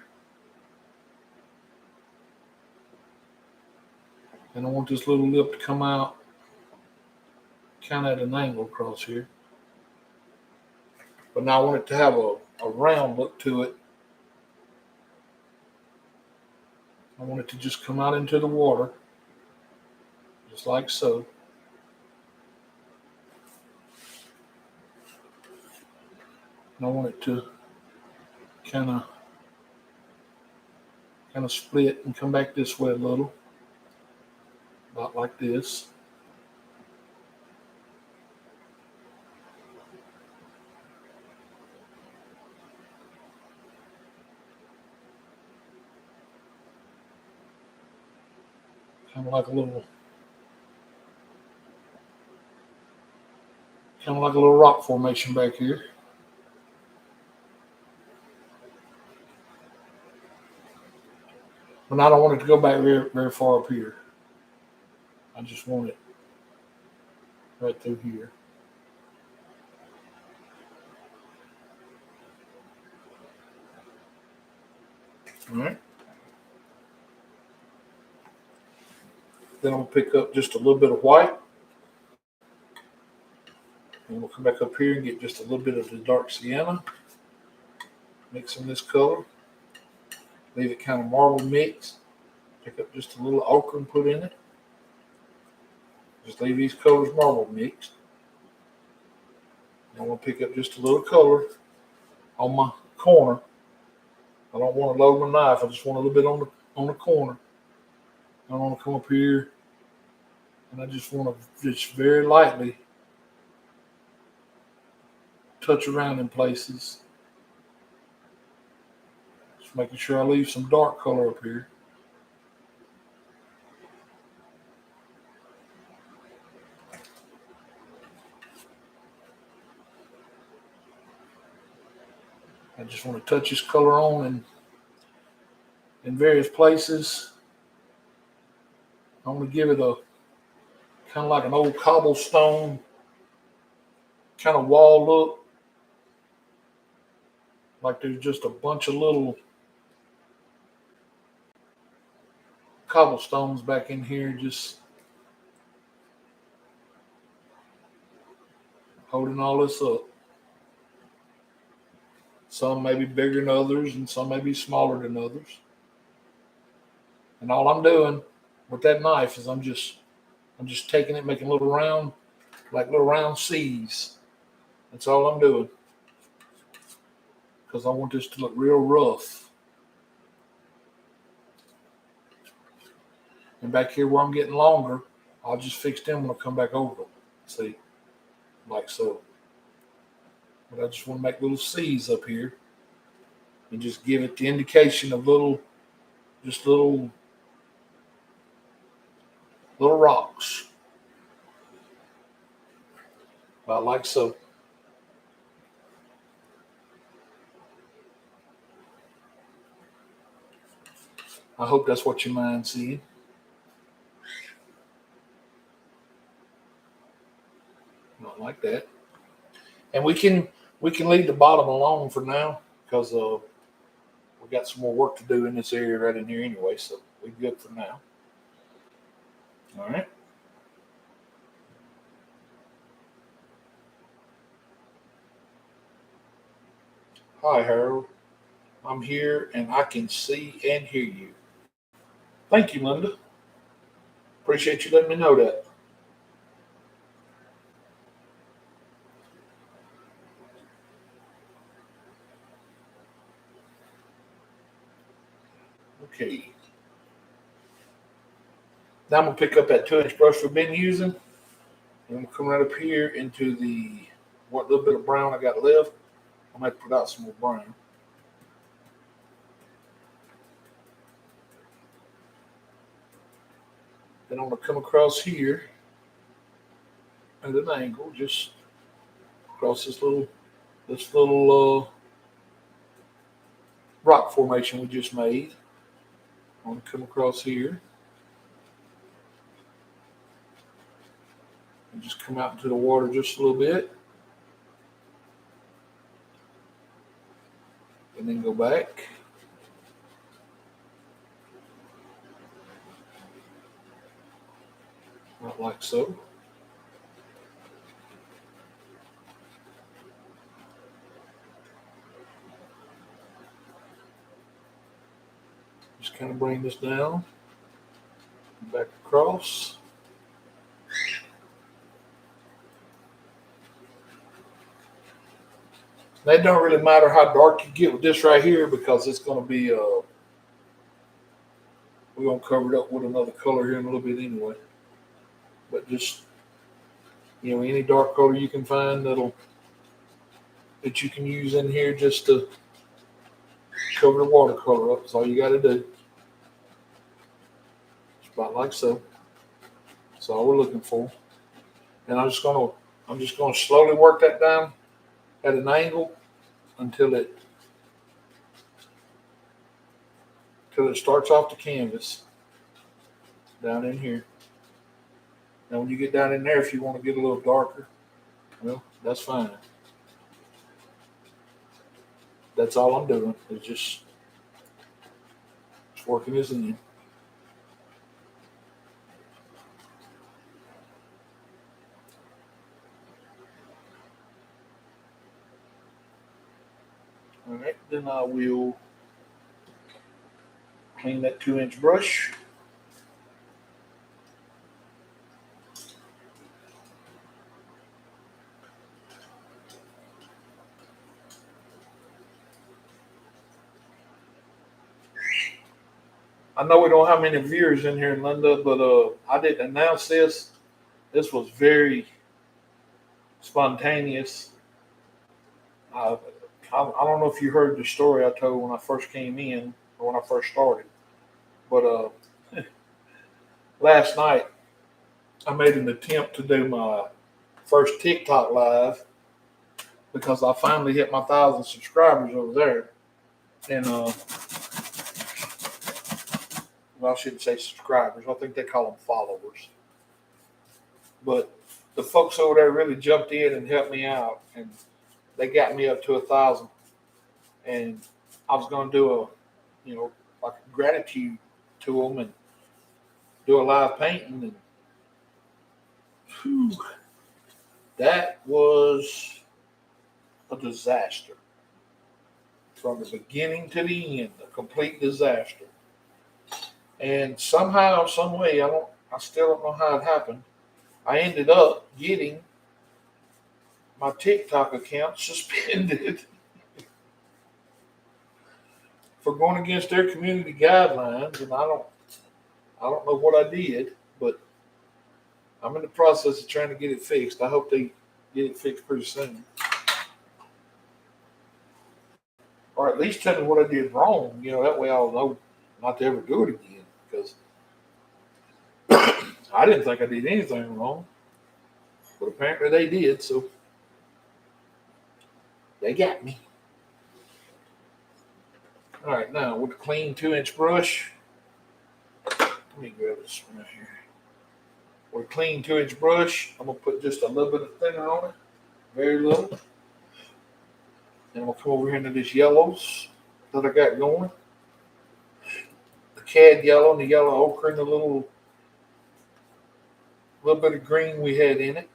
And I want this little lip to come out kind of at an angle across here. But now I want it to have a round look to it. I want it to just come out into the water, just like so. And I want it to kind of split and come back this way a little, about like this. Kind of like a little rock formation back here. But I don't want it to go back very, very far up here. I just want it right through here. All right. Then I'll pick up just a little bit of white. And we'll come back up here and get just a little bit of the dark sienna. Mix in this color. Leave it kind of marble mixed. Pick up just a little ochre and put in it. Just leave these colors marble mixed. And I'm going to pick up just a little color on my corner. I don't want to load my knife. I just want a little bit on the corner. I want to come up here, and I just want to just very lightly touch around in places. Just making sure I leave some dark color up here. I just want to touch this color on in various places. I want to give it a kind of like an old cobblestone kind of wall look. Like there's just a bunch of little cobblestones back in here just holding all this up. Some may be bigger than others and some may be smaller than others. And all I'm doing with that knife is I'm just taking it, making little round C's. That's all I'm doing. Because I want this to look real rough. And back here where I'm getting longer, I'll just fix them when I come back over them. See, like so. But I just want to make little C's up here and just give it the indication of little rocks. About like so. I hope that's what you mind seeing. Not like that. And we can leave the bottom alone for now because we got some more work to do in this area right in here anyway, so we're good for now. All right. Hi, Harold. I'm here and I can see and hear you. Thank you, Linda. Appreciate you letting me know that. Okay. Now I'm going to pick up that 2-inch brush we've been using. And I'm going to come right up here into the what little bit of brown I got left. I might put out some more brown. Then I'm going to come across here at an angle, just across this little rock formation we just made. I'm going to come across here and just come out into the water just a little bit. And then go back. Not like so. Just kind of bring this down, back across. Now, it don't really matter how dark you get with this right here because it's going to be, we're going to cover it up with another color here in a little bit anyway. But just, any dark color you can find that you can use in here just to cover the watercolor up. That's all you got to do. It's about like so. That's all we're looking for. And I'm just gonna slowly work that down at an angle until it starts off the canvas down in here. Now, when you get down in there, if you want to get a little darker, well, that's fine. That's all I'm doing is just working this in. All right, then I will clean that 2-inch brush. I know we don't have many viewers in here in Linda, but I didn't announce this. This was very spontaneous. I don't know if you heard the story I told when I first came in or when I first started, but last night I made an attempt to do my first TikTok live because I finally hit my 1,000 subscribers over there, and well, I shouldn't say subscribers. I think they call them followers. But the folks over there really jumped in and helped me out, and they got me up to 1,000. And I was going to do like a gratitude to them and do a live painting. And whew, that was a disaster from the beginning to the end, a complete disaster. And somehow, some way, I still don't know how it happened. I ended up getting my TikTok account suspended for going against their community guidelines, and I don't know what I did, but I'm in the process of trying to get it fixed. I hope they get it fixed pretty soon, or at least tell me what I did wrong. That way I'll know not to ever do it again. Because I didn't think I did anything wrong, but apparently they did. So they got me. All right, now with a clean 2-inch brush, let me grab this one right here. With a clean 2-inch brush, I'm gonna put just a little bit of thinner on it, very little. And I'm gonna come over here into these yellows that I got going. The cad yellow and the yellow ochre and the little bit of green we had in it.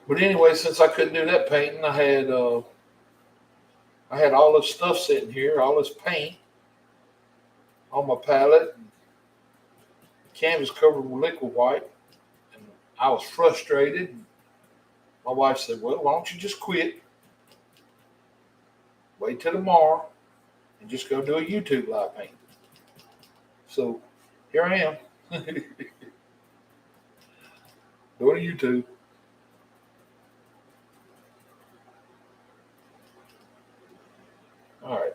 But anyway, since I couldn't do that painting, I had all this stuff sitting here, all this paint on my palette. The canvas covered with liquid white, and I was frustrated. My wife said, "Well, why don't you just quit? Wait till tomorrow, and just go do a YouTube live painting." So here I am, doing a YouTube. All right,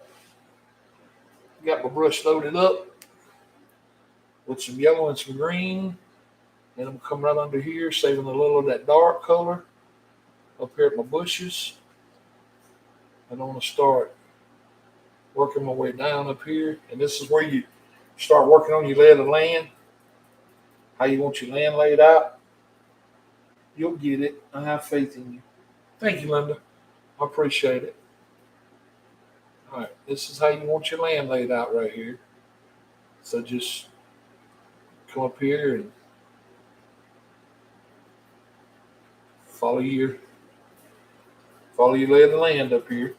got my brush loaded up with some yellow and some green, and I'm coming right under here, saving a little of that dark color up here at my bushes. And I want to start working my way down up here, and this is where you start working on your lay of the land, how you want your land laid out. You'll get it. I have faith in you. Thank you, Linda. I appreciate it. All right, this is how you want your land laid out right here. So just come up here and follow your Follow your lay of the land up here.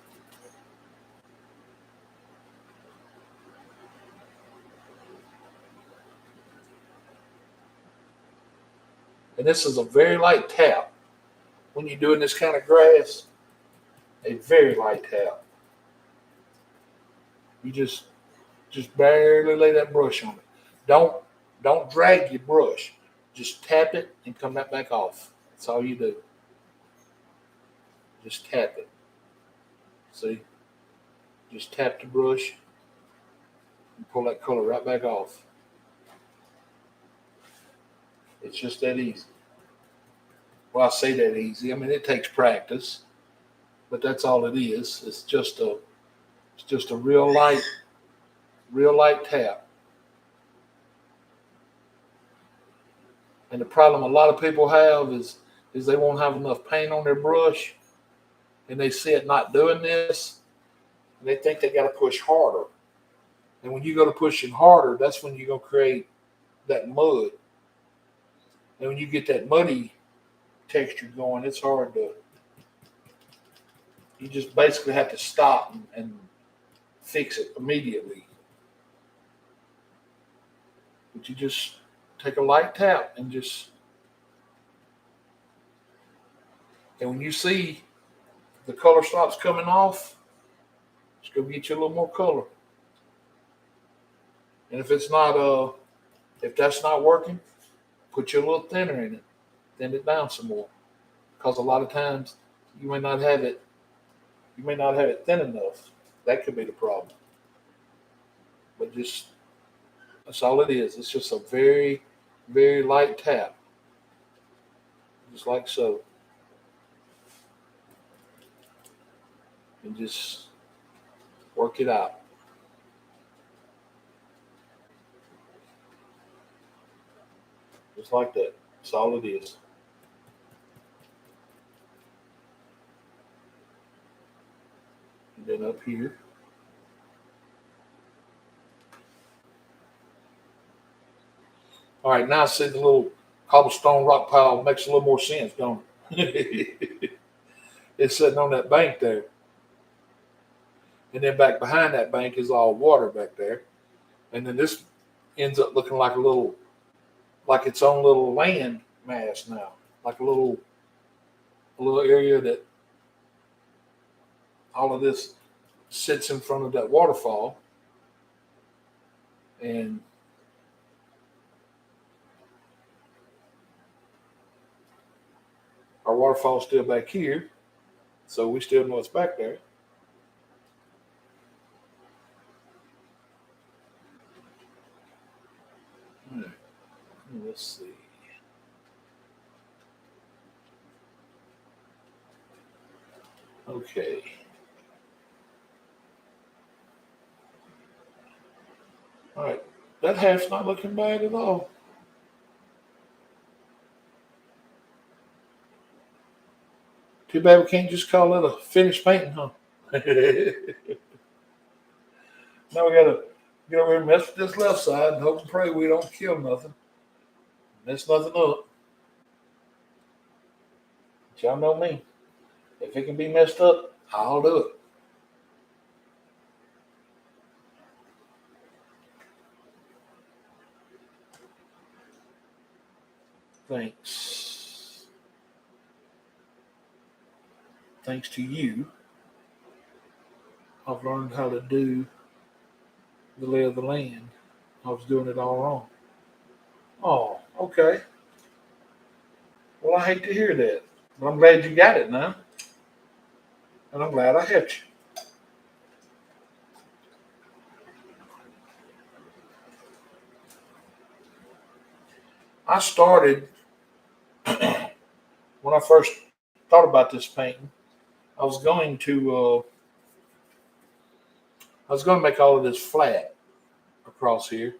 And this is a very light tap. When you're doing this kind of grass, a very light tap. You just barely lay that brush on it. Don't don't drag your brush. Just tap it and come back off. That's all you do. Just tap it. See? Just tap the brush and pull that color right back off. It's just that easy. Well, I say that easy. I mean, it takes practice, but that's all it is. It's just a real light tap. And the problem a lot of people have is they won't have enough paint on their brush, and they see it not doing this, and they think they got to push harder. And when you go to pushing harder, that's when you're gonna create that mud. And when you get that muddy texture going, it's hard to. You just basically have to stop and fix it immediately. But you just take a light tap and when you see the color stops coming off, just go get you a little more color. And if that's not working, put you a little thinner in it, thin it down some more. Because a lot of times you may not have it thin enough. That could be the problem. But that's all it is. It's just a very, very light tap. Just like so. And just work it out. Just like that. That's all it is. And then up here. All right, now I see the little cobblestone rock pile makes a little more sense, don't it? It's sitting on that bank there. And then back behind that bank is all water back there. And then this ends up looking like its own little land mass now. Like a little area that all of this sits in front of that waterfall. And our waterfall's still back here. So we still know it's back there. Let's see. Okay. All right. That half's not looking bad at all. Too bad we can't just call it a finished painting, huh? Now we gotta get over here and mess with this left side and hope and pray we don't kill nothing. Mess nothing up. But y'all know me. If it can be messed up, I'll do it. Thanks. Thanks to you, I've learned how to do the lay of the land. I was doing it all wrong. Oh, okay. Well, I hate to hear that. But I'm glad you got it now. And I'm glad I helped you. I started when I first thought about this painting. I was going to make all of this flat across here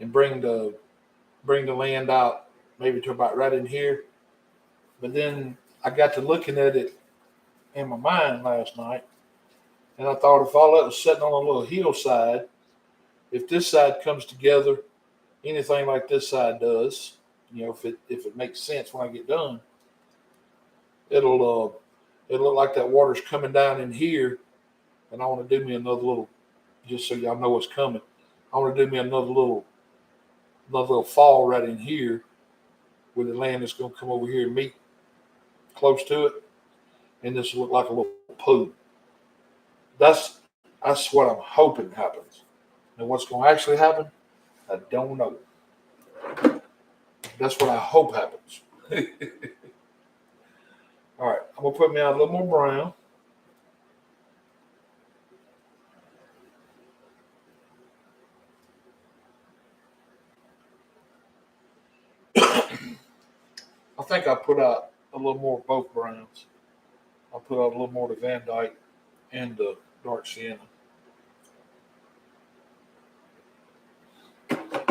and bring the land out maybe to about right in here. But then I got to looking at it in my mind last night, and I thought if all that was sitting on a little hillside, if this side comes together, anything like this side does, if it makes sense when I get done, it'll It looked like that water's coming down in here, and I want to do me another little, just so y'all know what's coming. I want to do me another little fall right in here, where the land is going to come over here and meet close to it, and this will look like a little pool. That's that's what I'm hoping happens. And what's going to actually happen, I don't know. That's what I hope happens. All right, I'm gonna put me out a little more brown. I think I put out a little more of both browns. I put out a little more of the Van Dyke and the dark sienna.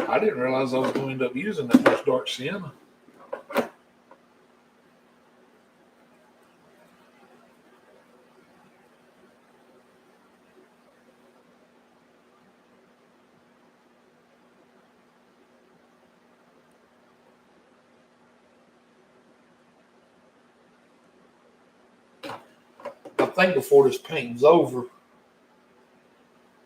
I didn't realize I was going to end up using that much dark sienna. I think before this painting's over,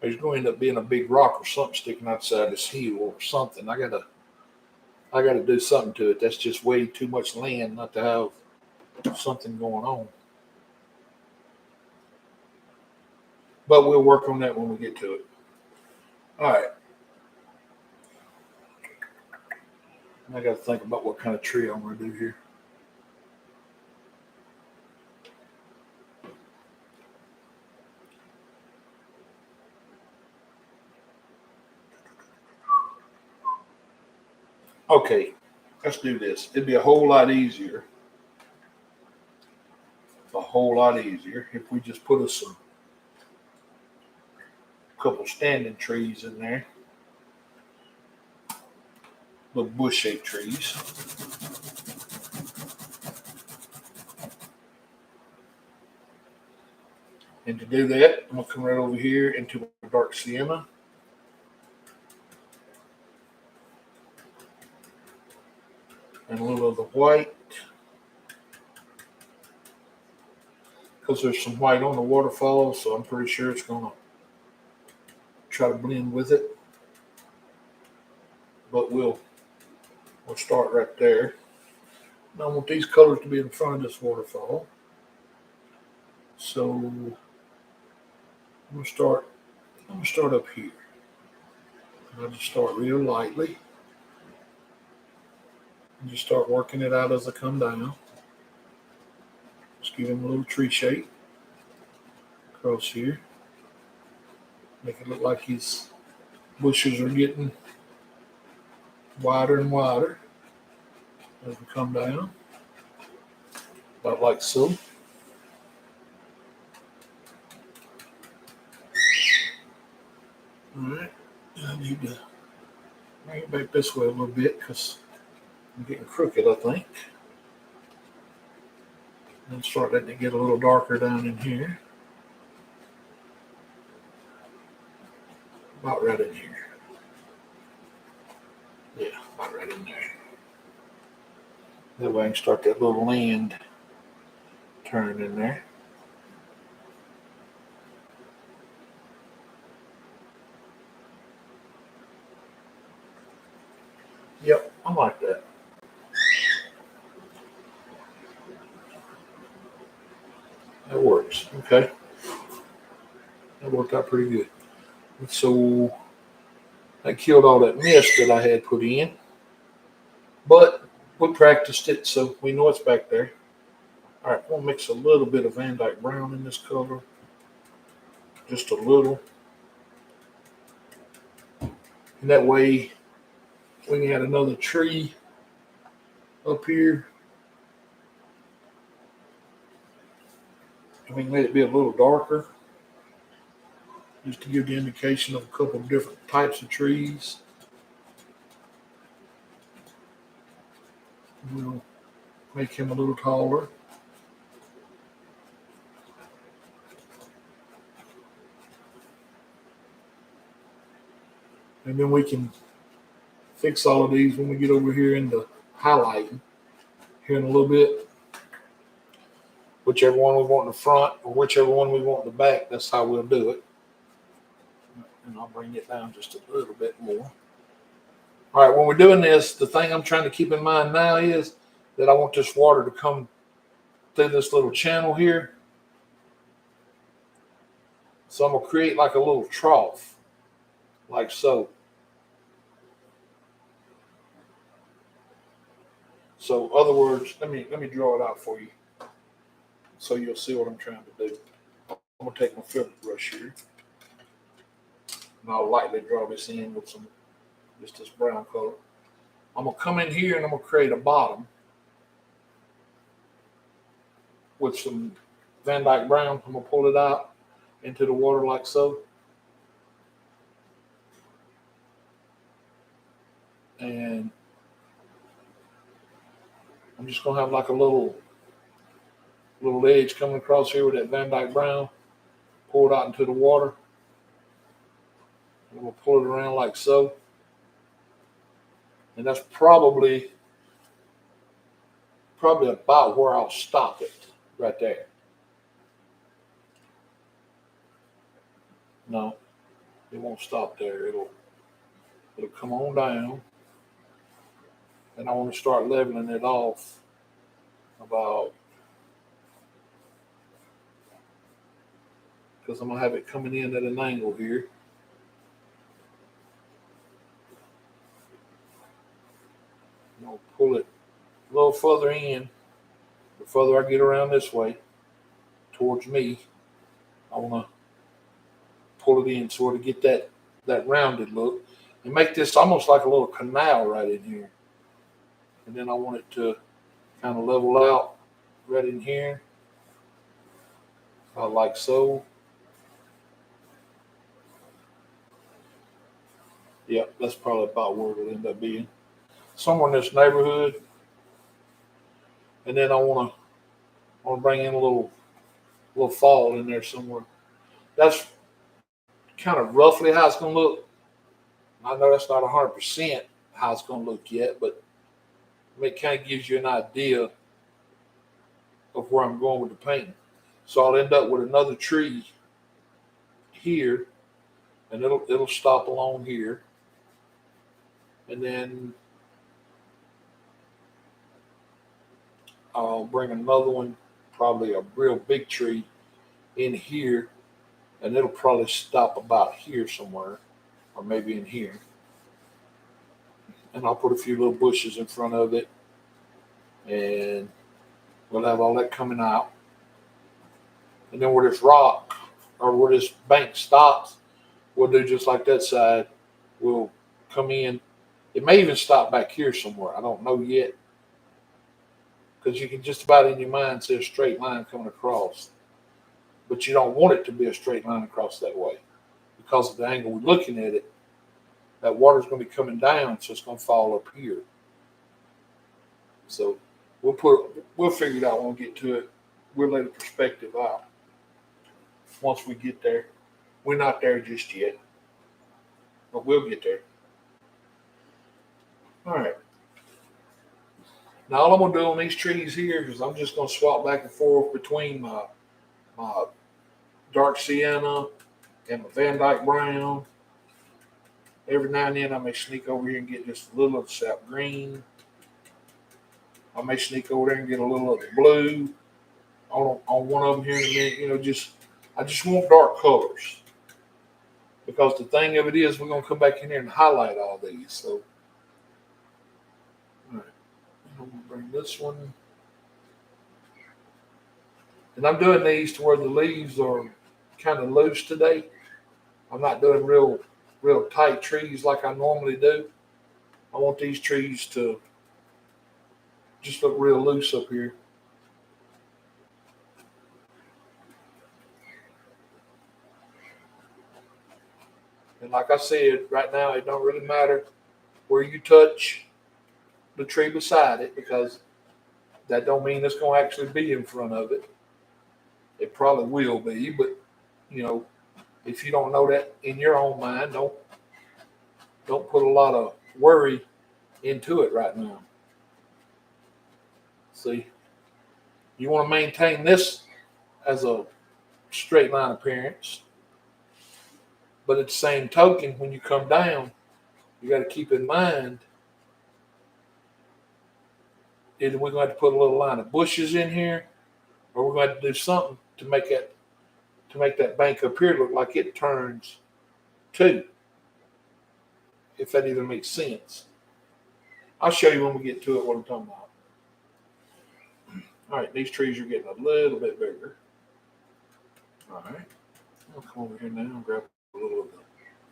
there's going to end up being a big rock or something sticking outside this heel or something. I gotta do something to it. That's just way too much land not to have something going on. But we'll work on that when we get to it. All right. I got to think about what kind of tree I'm going to do here. Okay, let's do this. It'd be a whole lot easier. A whole lot easier if we just put us some couple standing trees in there. Little bush-shaped trees. And to do that, I'm going to come right over here into a dark sienna. And a little of the white. Because there's some white on the waterfall, so I'm pretty sure it's going to try to blend with it. But we'll start right there. Now I want these colors to be in front of this waterfall. So I'm gonna start up here. And I'll just start real lightly. And just start working it out as I come down. Just give him a little tree shape across here. Make it look like his bushes are getting wider and wider as we come down. About like so. All right, I need to bring it back this way a little bit because I'm getting crooked, I think. And start letting it get a little darker down in here. About right in here. Yeah, about right in there. That way I can start that little land turn in there. Yep, I like that. That works. Okay. That worked out pretty good. So that killed all that mist that I had put in. But we practiced it, so we know it's back there. All right, we'll mix a little bit of Van Dyke Brown in this color. Just a little. And that way we can add another tree up here. And we can let it be a little darker. Just to give the indication of a couple of different types of trees. We'll make him a little taller. And then we can fix all of these when we get over here into highlighting here in a little bit. whichever one we want in the front or whichever one we want in the back. That's how we'll do it. And I'll bring it down just a little bit more. All right, when we're doing this, the thing I'm trying to keep in mind now is that I want this water to come through this little channel here. So I'm going to create like a little trough, like so. So, other words, let me draw it out for you so you'll see what I'm trying to do. I'm going to take my filter brush here, and I'll lightly draw this in with just this brown color. I'm going to come in here and I'm going to create a bottom with some Van Dyke brown. I'm going to pull it out into the water like so. And I'm just going to have like a little edge coming across here with that Van Dyke brown. Pour it out into the water. I'm going to pull it around like so. And that's probably about where I'll stop it, right there. No, it won't stop there. It'll come on down. And I want to start leveling it off about, because I'm going to have it coming in at an angle here. I'm going to pull it a little further in. The further I get around this way towards me, I want to pull it in sort of get that rounded look and make this almost like a little canal right in here. And then I want it to kind of level out right in here, like so. Yep, that's probably about where it'll end up being. Somewhere in this neighborhood. And then I want to bring in a little fall in there somewhere. That's kind of roughly how it's going to look. I know that's not 100% how it's going to look yet, but it kind of gives you an idea of where I'm going with the painting. So I'll end up with another tree here, and it'll stop along here, and then I'll bring another one, probably a real big tree, in here, and it'll probably stop about here somewhere, or maybe in here. And I'll put a few little bushes in front of it, and we'll have all that coming out. And then where this rock, or where this bank stops, we'll do just like that side. We'll come in. It may even stop back here somewhere. I don't know yet. Because you can just about in your mind see a straight line coming across. But you don't want it to be a straight line across that way. Because of the angle we're looking at it, that water's going to be coming down, so it's going to fall up here. So we'll figure it out when we get to it. We'll lay the perspective out once we get there. We're not there just yet, but we'll get there. All right. Now all I'm going to do on these trees here is I'm just going to swap back and forth between my dark sienna and my Van Dyke brown. Every now and then I may sneak over here and get just a little of the sap green. I may sneak over there and get a little of the blue on one of them here in a minute. I just want dark colors. Because the thing of it is, we're going to come back in here and highlight all these. So, all right. I'm going to bring this one. And I'm doing these to where the leaves are kind of loose today. I'm not doing real tight trees like I normally do. I want these trees to just look real loose up here. And like I said, right now it don't really matter where you touch the tree beside it, because that don't mean it's going to actually be in front of it. It probably will be, but if you don't know that in your own mind, don't put a lot of worry into it right now. See, You want to maintain this as a straight line appearance, but at the same token, when you come down, you got to keep in mind either we're going to have to put a little line of bushes in here, or we're going to do something to make that bank up here look like it turns too. If that even makes sense. I'll show you when we get to it what I'm talking about. All right, these trees are getting a little bit bigger. All right, I'll come over here now and grab a little of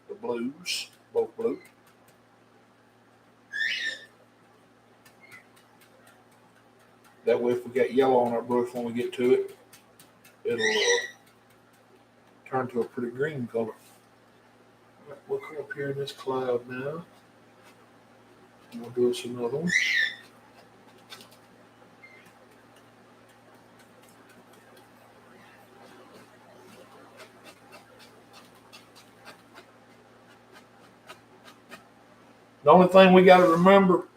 the blues, both blue. That way, if we got yellow on our brush when we get to it, it'll turn to a pretty green color. All right, we'll come up here in this cloud now. We'll do us another one. The only thing we got to remember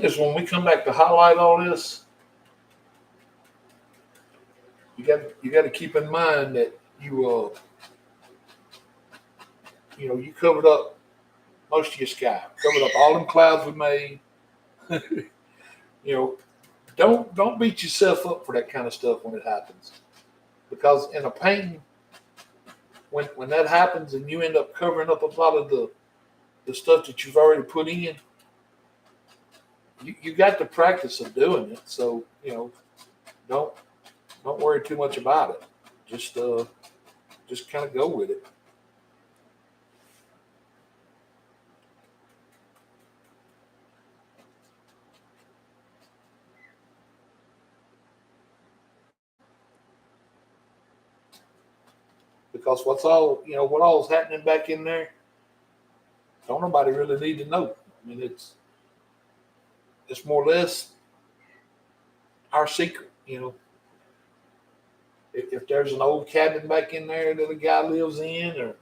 is when we come back to highlight all this, you got to keep in mind that you covered up most of your sky, covered up all them clouds we made. Don't beat yourself up for that kind of stuff when it happens, because in a painting, when that happens and you end up covering up a lot of the stuff that you've already put in, you got the practice of doing it. So don't worry too much about it. Just kind of go with it. Because what all's happening back in there, don't nobody really need to know. I mean, it's more or less our secret. If there's an old cabin back in there that a guy lives in, or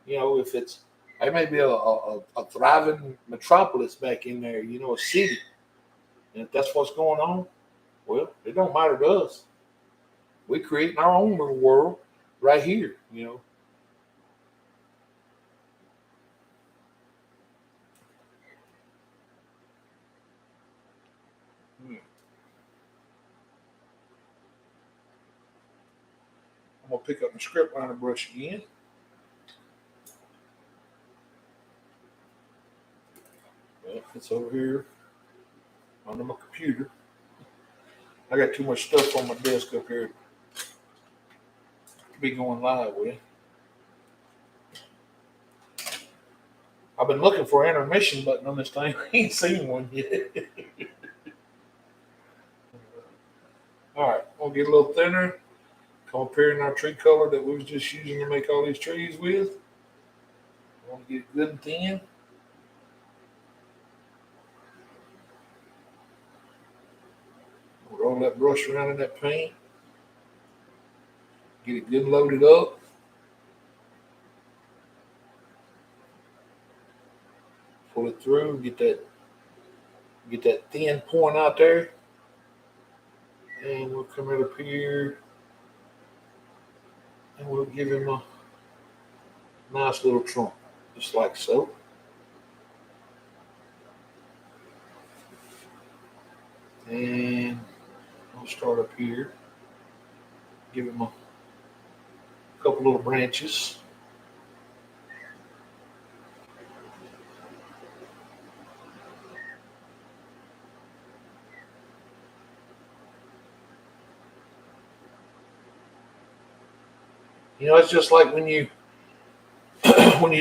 if there may be a thriving metropolis back in there, a city, and if that's what's going on, well, it don't matter to us. We create our own little world right here. I'm gonna pick up my script liner brush again. Well, it's over here under my computer. I got too much stuff on my desk up here to be going live with. I've been looking for an intermission button on this thing. I ain't seen one yet. All right, we'll get a little thinner. Come up here in our tree color that we was just using to make all these trees with. I want to get it good and thin. We'll roll that brush around in that paint. Get it good loaded up. Pull it through, get that thin point out there. And we'll come right up here and we'll give him a nice little trunk, just like so. And I'll start up here, give him a couple little branches. It's just like when you're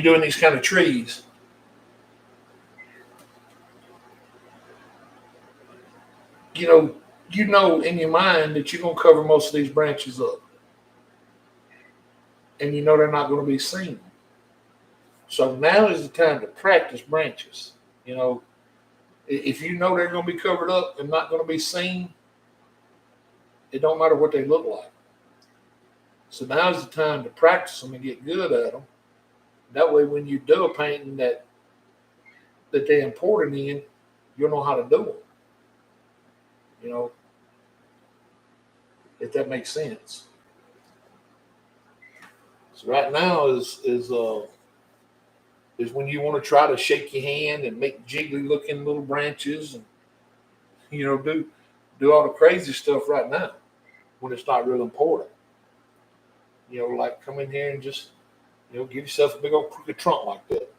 doing these kind of trees. You know in your mind that you're gonna cover most of these branches up, and they're not going to be seen. So now is the time to practice branches. If they're going to be covered up and not going to be seen, it don't matter what they look like. So now is the time to practice them and get good at them. That way, when you do a painting that they're important in, you'll know how to do them. if that makes sense. So right now is when you want to try to shake your hand and make jiggly looking little branches and do all the crazy stuff right now when it's not real important. Like come in here and just give yourself a big old crooked trunk like that.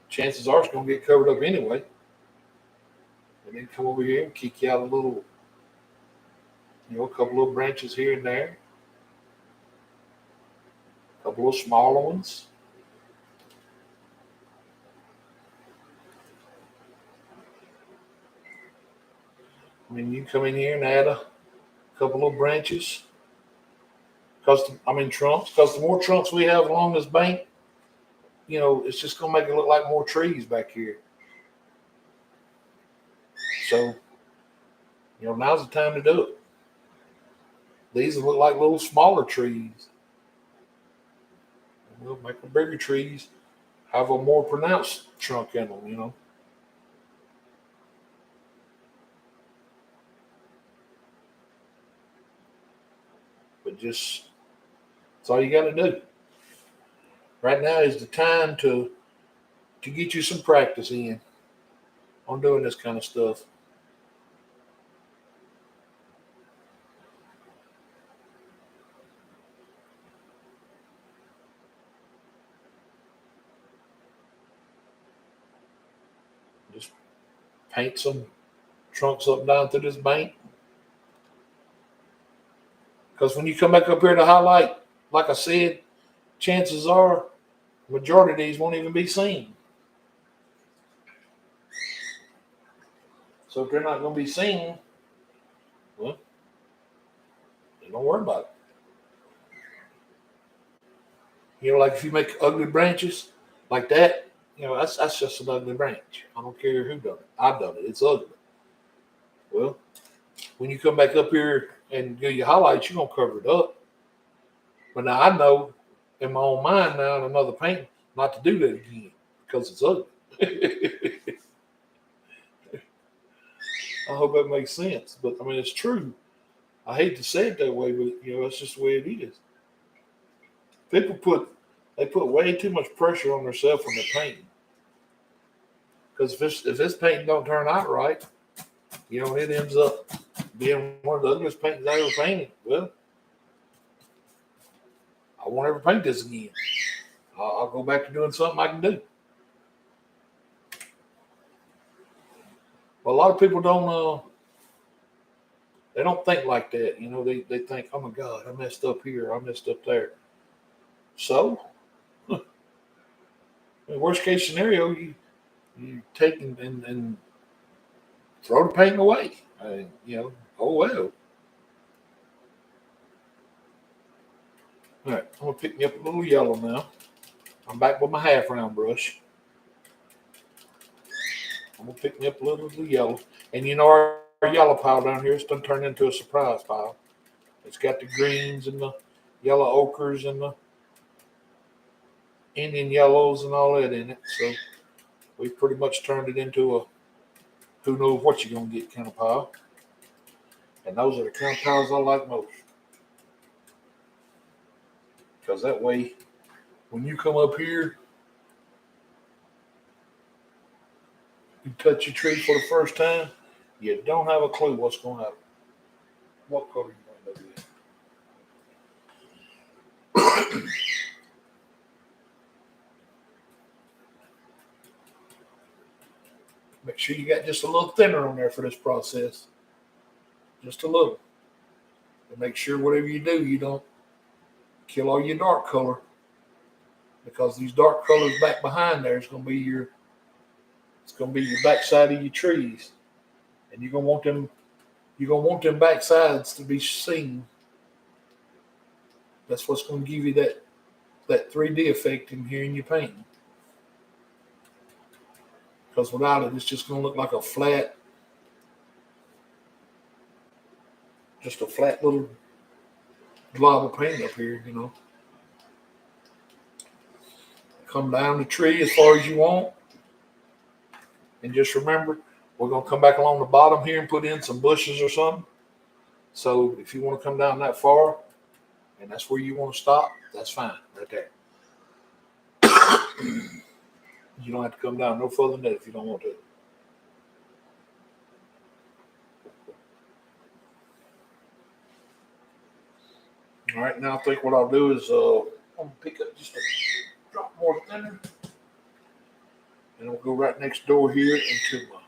Chances are it's gonna get covered up anyway. And then come over here and kick you out a little, a couple little branches here and there, a couple of smaller ones. I mean, you come in here and add a couple of branches, trunks. Because the more trunks we have along this bank, it's just gonna make it look like more trees back here. So, now's the time to do it. These will look like little smaller trees. We'll make the bigger trees have a more pronounced trunk in them. But that's all you got to do. Right now is the time to get you some practice in on doing this kind of stuff. Just paint some trunks up and down through this bank. Because when you come back up here to highlight, like I said, chances are the majority of these won't even be seen. So if they're not going to be seen, well, don't worry about it. Like if you make ugly branches like that, that's just an ugly branch. I don't care who done it. I've done it. It's ugly. Well, when you come back up here and do your highlights, you're going to cover it up. But now I know in my own mind now in another painting not to do that again because it's ugly. I hope that makes sense. But I mean, it's true. I hate to say it that way, but that's just the way it is. People put way too much pressure on themselves when they're painting. Because if this painting don't turn out right, it ends up being one of the ugliest paintings I ever painted. Well, I won't ever paint this again. I'll go back to doing something I can do. But a lot of people they don't think like that. They think, oh my God, I messed up here, I messed up there. So, in worst case scenario, you take and throw the paint away. Oh well. All right, I'm gonna pick me up a little yellow now. I'm back with my half round brush. I'm gonna pick me up a little yellow, and our yellow pile down here has been turned into a surprise pile. It's got the greens and the yellow ochres and the Indian yellows and all that in it. So we've pretty much turned it into a who knows what you're gonna get kind of pile. And those are the kind of piles I like most. Because that way, when you come up here, you touch your tree for the first time, you don't have a clue what's going to happen. What color you going to do? Make sure you got just a little thinner on there for this process. Just a little. And make sure whatever you do, you don't kill all your dark color. Because these dark colors back behind there is going to be your backside of your trees. And you're gonna want them back sides to be seen. That's what's going to give you that 3D effect in here in your painting. Because without it, it's just going to look like just a flat little glob of paint up here, Come down the tree as far as you want. And just remember, we're going to come back along the bottom here and put in some bushes or something. So if you want to come down that far and that's where you want to stop, that's fine right there. You don't have to come down no further than that if you don't want to. All right, now I think what I'll do is I'm gonna pick up just a drop more thinner, and I'll go right next door here into my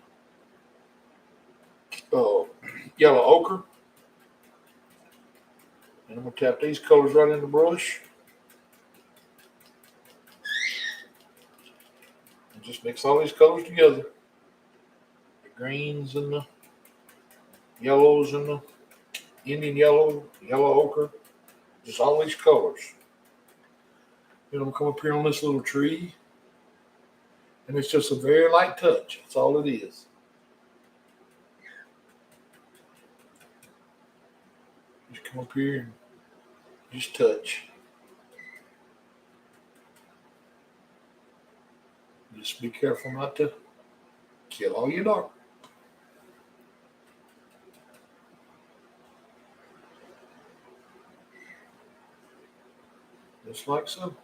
yellow ochre, and I'm gonna tap these colors right in the brush, and just mix all these colors together. The greens and the yellows and the Indian yellow, yellow ochre, just all these colors. Then I'm gonna come up here on this little tree, and it's just a very light touch. That's all it is. Just come up here and just touch. Just be careful not to kill all your dark. Just like so.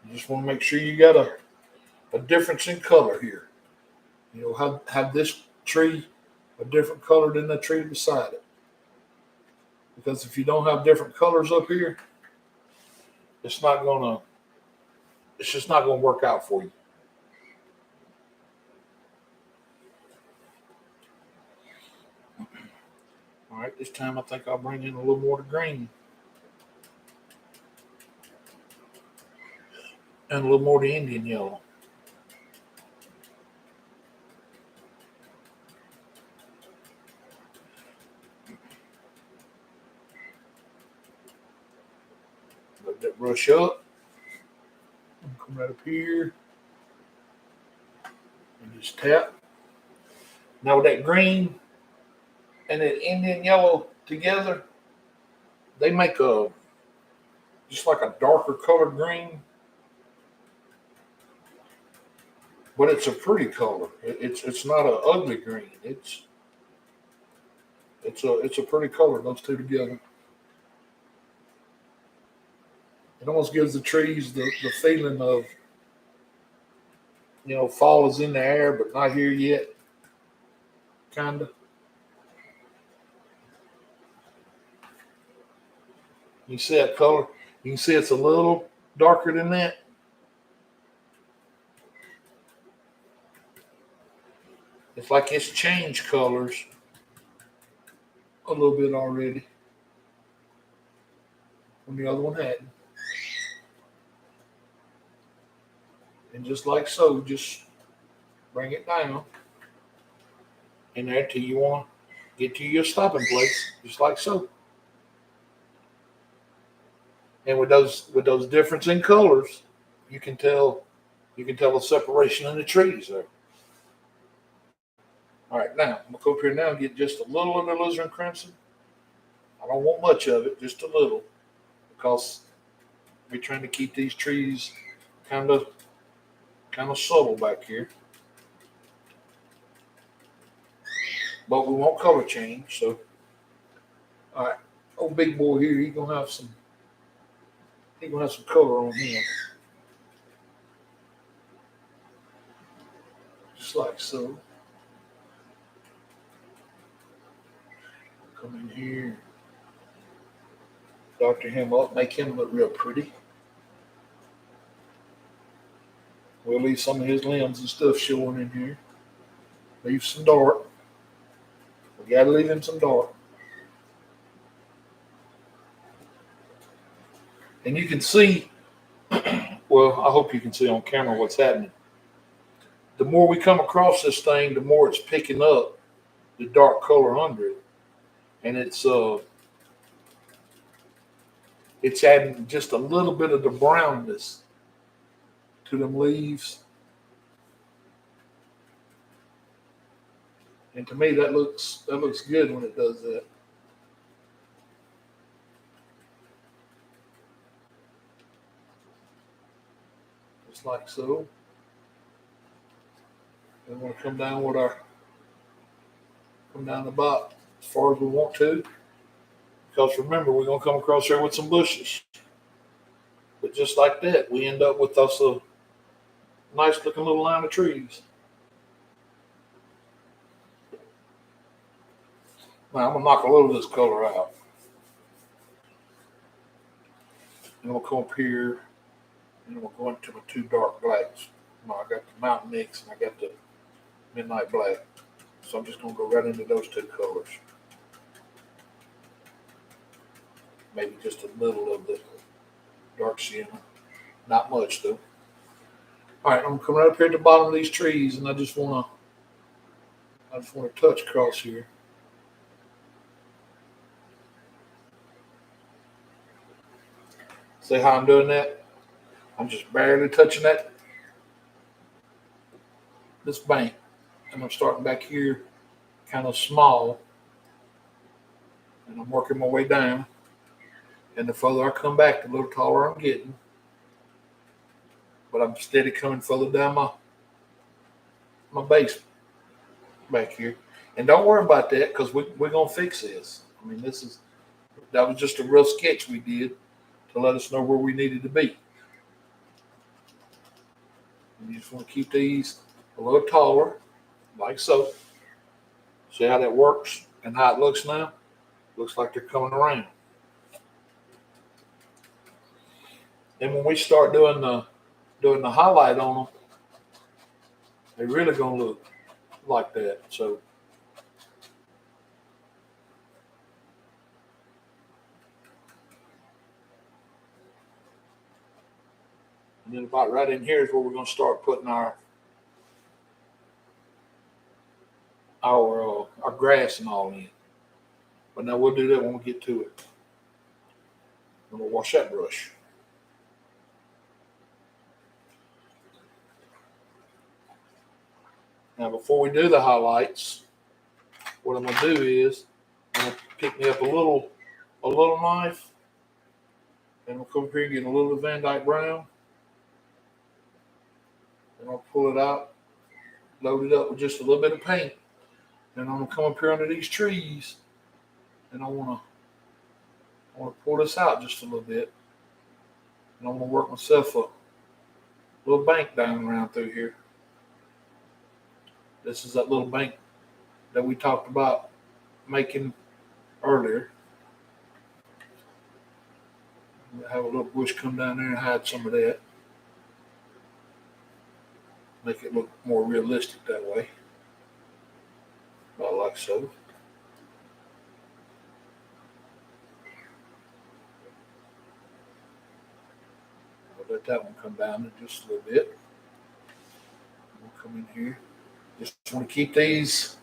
You just want to make sure you got a difference in color here. You know, have this tree a different color than the tree beside it. Because if you don't have different colors up here, it's just not gonna work out for you. All right, this time I think I'll bring in a little more green and a little more of the Indian yellow. Let that brush up. Come right up here and just tap. Now with that green and that Indian yellow together, they make just like a darker colored green, but it's a pretty color. It's not an ugly green. It's a pretty color. Those two together. It almost gives the trees the feeling of, you know, fall is in the air, but not here yet. Kinda. You see that color? You can see it's a little darker than that. It's like it's changed colors a little bit already when the other one hadn't. And just like so, just bring it down in there till you want to get to your stopping place, just like so. And with those difference in colors, you can tell the separation in the trees there. All right, now I'm gonna go up here now and get just a little of the alizarin crimson. I don't want much of it, just a little, because we're trying to keep these trees kind of subtle back here. But we want color change, so all right, old big boy here, he's gonna have some color on him. Just like so. Come in here, doctor him up, make him look real pretty. We'll leave some of his limbs and stuff showing in here. Leave some dark. We gotta leave him some dark. And you can see, well, I hope you can see on camera what's happening. The more we come across this thing, the more it's picking up the dark color under it. And it's adding just a little bit of the brownness to them leaves. And to me, that looks good when it does that. Just like so. And we're going to come down the bottom. as far as we want to. Because remember, we're going to come across here with some bushes. But just like that, we end up with us a nice looking little line of trees. Now I'm going to knock a little of this color out. And I'm going to come up here and I'm going to go into my two dark blacks. Now I got the mountain mix and I got the midnight black. So I'm just going to go right into those two colors. Maybe just a little of the dark sienna. Not much though. All right, I'm coming right up here at the bottom of these trees, and I just want to touch across here. See how I'm doing that? I'm just barely touching this bank, and I'm starting back here, kind of small, and I'm working my way down. And the further I come back, the little taller I'm getting. But I'm steady coming further down my base back here. And don't worry about that because we're going to fix this. I mean, that was just a rough sketch we did to let us know where we needed to be. And you just want to keep these a little taller, like so. See how that works and how it looks now? Looks like they're coming around. Then when we start doing the highlight on them, they're really going to look like that. So and then about right in here is where we're going to start putting our grass and all in. But now we'll do that when we get to it. And we'll wash that brush. Now before we do the highlights, what I'm going to do is I'm going to pick me up a little knife, and I'll come up here and get a little Van Dyke brown, and I'll pull it out, load it up with just a little bit of paint, and I'm going to come up here under these trees, and I want to pull this out just a little bit, and I'm going to work myself a little bank down around through here. This is that little bank that we talked about making earlier. We'll have a little bush come down there and hide some of that. Make it look more realistic that way. About like so. I'll let that one come down in just a little bit. We'll come in here. Just want to keep these.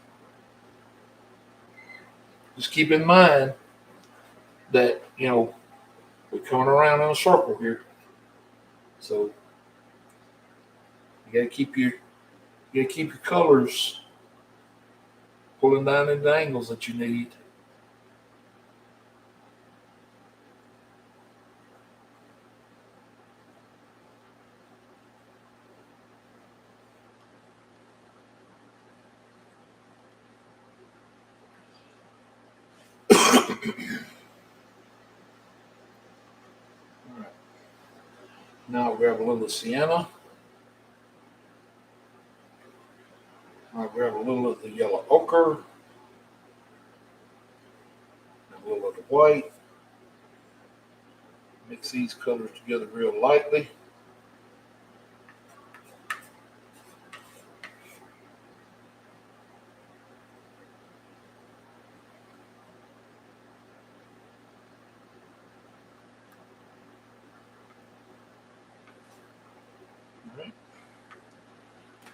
Just keep in mind that, we're coming around in a circle here. So you gotta keep your colors pulling down in the angles that you need. Now I'll grab a little sienna. I'll grab a little of the yellow ochre. A little of the white. Mix these colors together real lightly.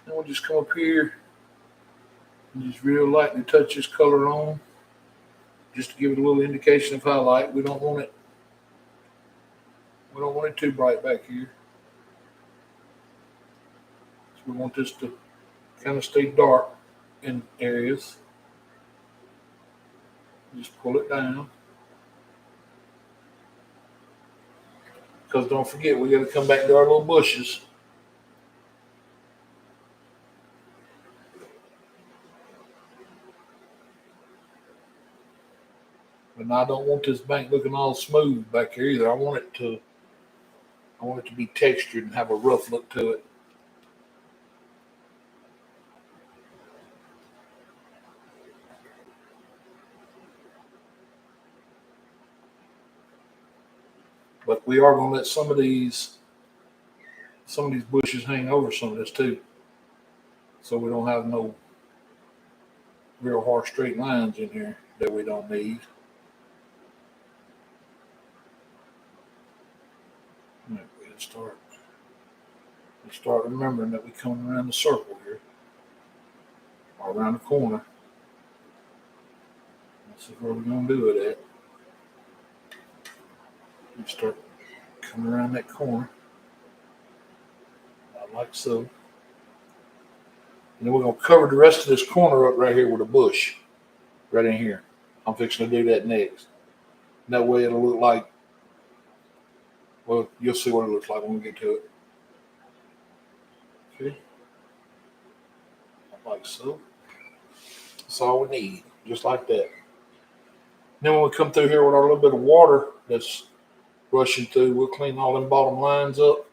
Then we'll just come up here and just real lightly touch this color on, just to give it a little indication of highlight. We don't want it too bright back here. So we want this to kind of stay dark in areas. Just pull it down. Because don't forget, we got to come back to our little bushes. But I don't want this bank looking all smooth back here either. I want it to be textured and have a rough look to it. But we are going to let some of these bushes hang over some of this too, so we don't have no real harsh straight lines in here that we don't need. All right, we start remembering that we come around the circle here, or around the corner. This is where we're going to do it at. We start coming around that corner, like so. And then we're going to cover the rest of this corner up right here with a bush, right in here. I'm fixing to do that next. And that way it'll look like, well, you'll see what it looks like when we get to it. Okay. Like so. That's all we need, just like that. Then when we come through here with our little bit of water that's rushing through, we'll clean all them bottom lines up.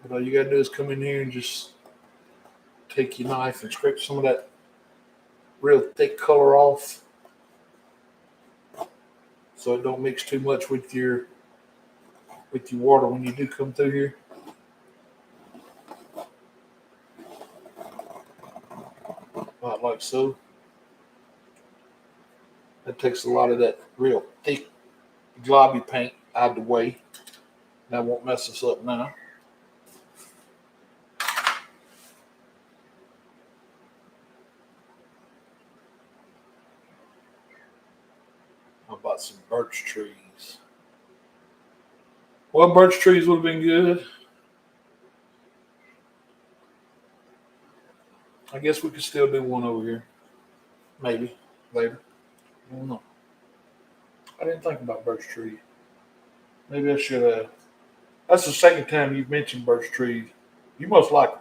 But all you gotta do is come in here and just take your knife and scrape some of that real thick color off, so it don't mix too much with your water when you do come through here. About like so. That takes a lot of that real thick globby paint out of the way. That won't mess us up now. How about some birch trees? Well, birch trees would have been good. I guess we could still do one over here. Maybe later. I don't know. I didn't think about birch trees. Maybe I should have. That's the second time you've mentioned birch trees. You must like them.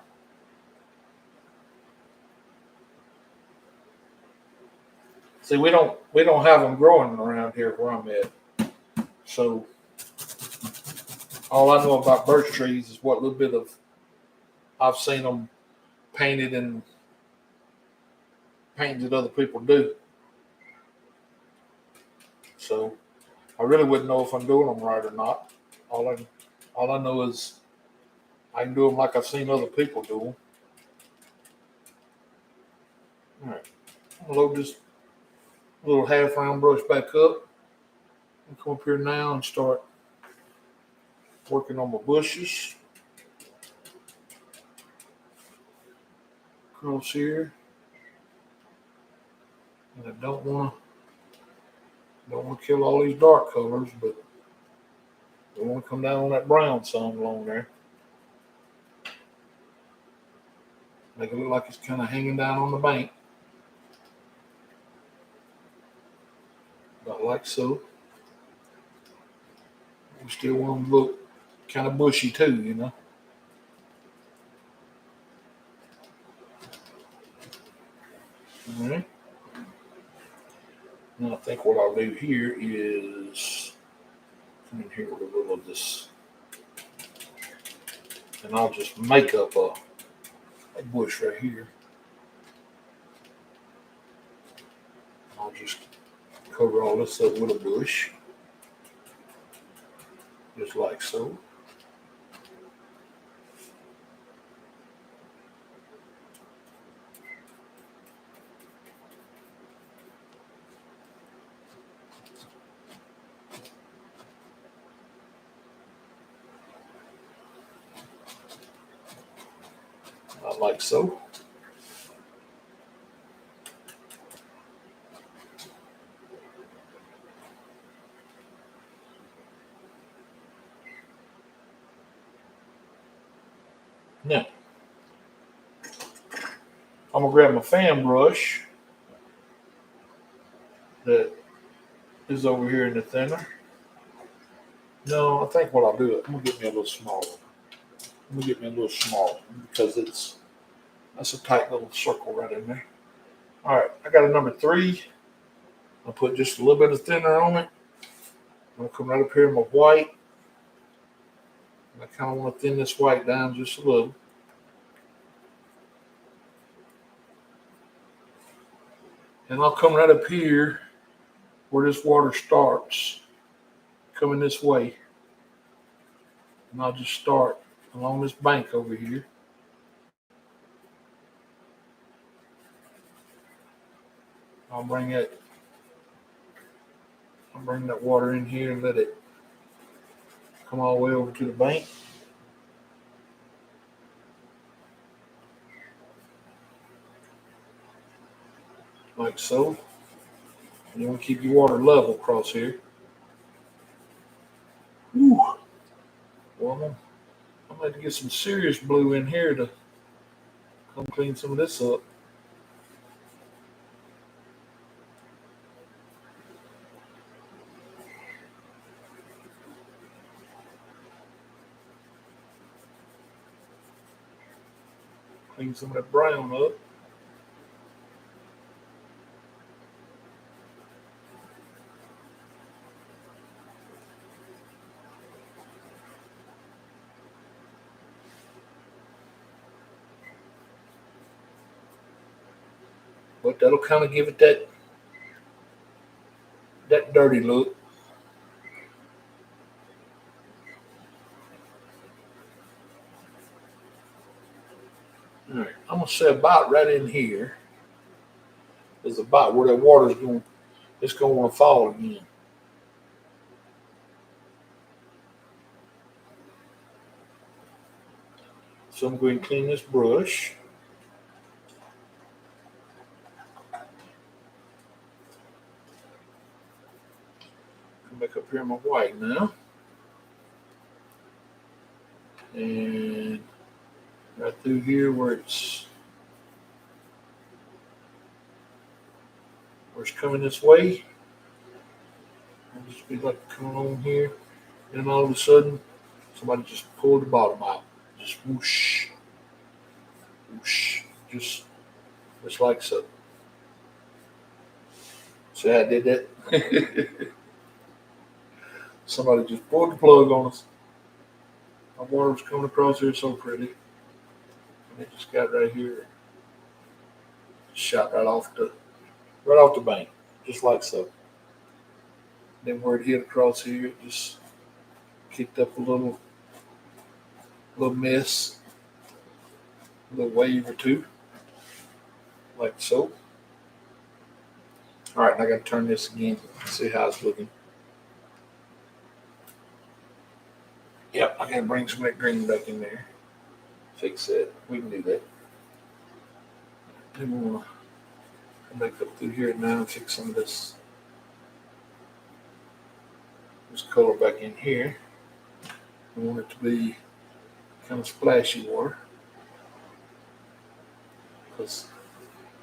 See, we don't have them growing around here where I'm at. So all I know about birch trees is what little bit of I've seen them painted and painted that other people do. So I really wouldn't know if I'm doing them right or not. All I know is I can do them like I've seen other people do them. All right, I'll load this little half round brush back up. I'll come up here now and start working on my bushes. Across here. And I don't want to kill all these dark colors, but I want to come down on that brown some along there. Make it look like it's kind of hanging down on the bank. About like so. We still want them to look kind of bushy too, you know. All right. Now I think what I'll do here is come in here with a little of this, and I'll just make up a bush right here. I'll just cover all this up with a bush, just like so. Like so. Now, I'm going to grab my fan brush that is over here in the thinner. No, I think what I'll do, I'm going to get me a little smaller. Because That's a tight little circle right in there. All right, I got a number 3. I'll put just a little bit of thinner on it. I'm gonna come right up here in my white. I kind of want to thin this white down just a little. And I'll come right up here where this water starts, coming this way. And I'll just start along this bank over here. I'll bring that water in here and let it come all the way over to the bank. Like so. And you want to keep your water level across here. Whew. Well, I'm going to get some serious blue in here to come clean some of this up. Clean some of that brown up. But that'll kind of give it that dirty look. All right, I'm gonna say about right in here is about where that water's going. It's gonna want to fall again. So I'm going to clean this brush. Come back up here in my white now, and right through here where it's coming this way. I'll just be like coming on here, and all of a sudden, somebody just pulled the bottom out. Just whoosh, whoosh, just like so. See how I did that? Somebody just pulled the plug on us. My water was coming across here so pretty, and it just got right here, shot right off the bank, just like so. Then where it hit across here, it just kicked up a little mess, a little wave or two, like so. All right, and I got to turn this again, see how it's looking. Yep, I got to bring some of that green back in there. Fix that. We can do that. Then we want to come back up through here now and fix some of this color back in here. We want it to be kind of splashy water, because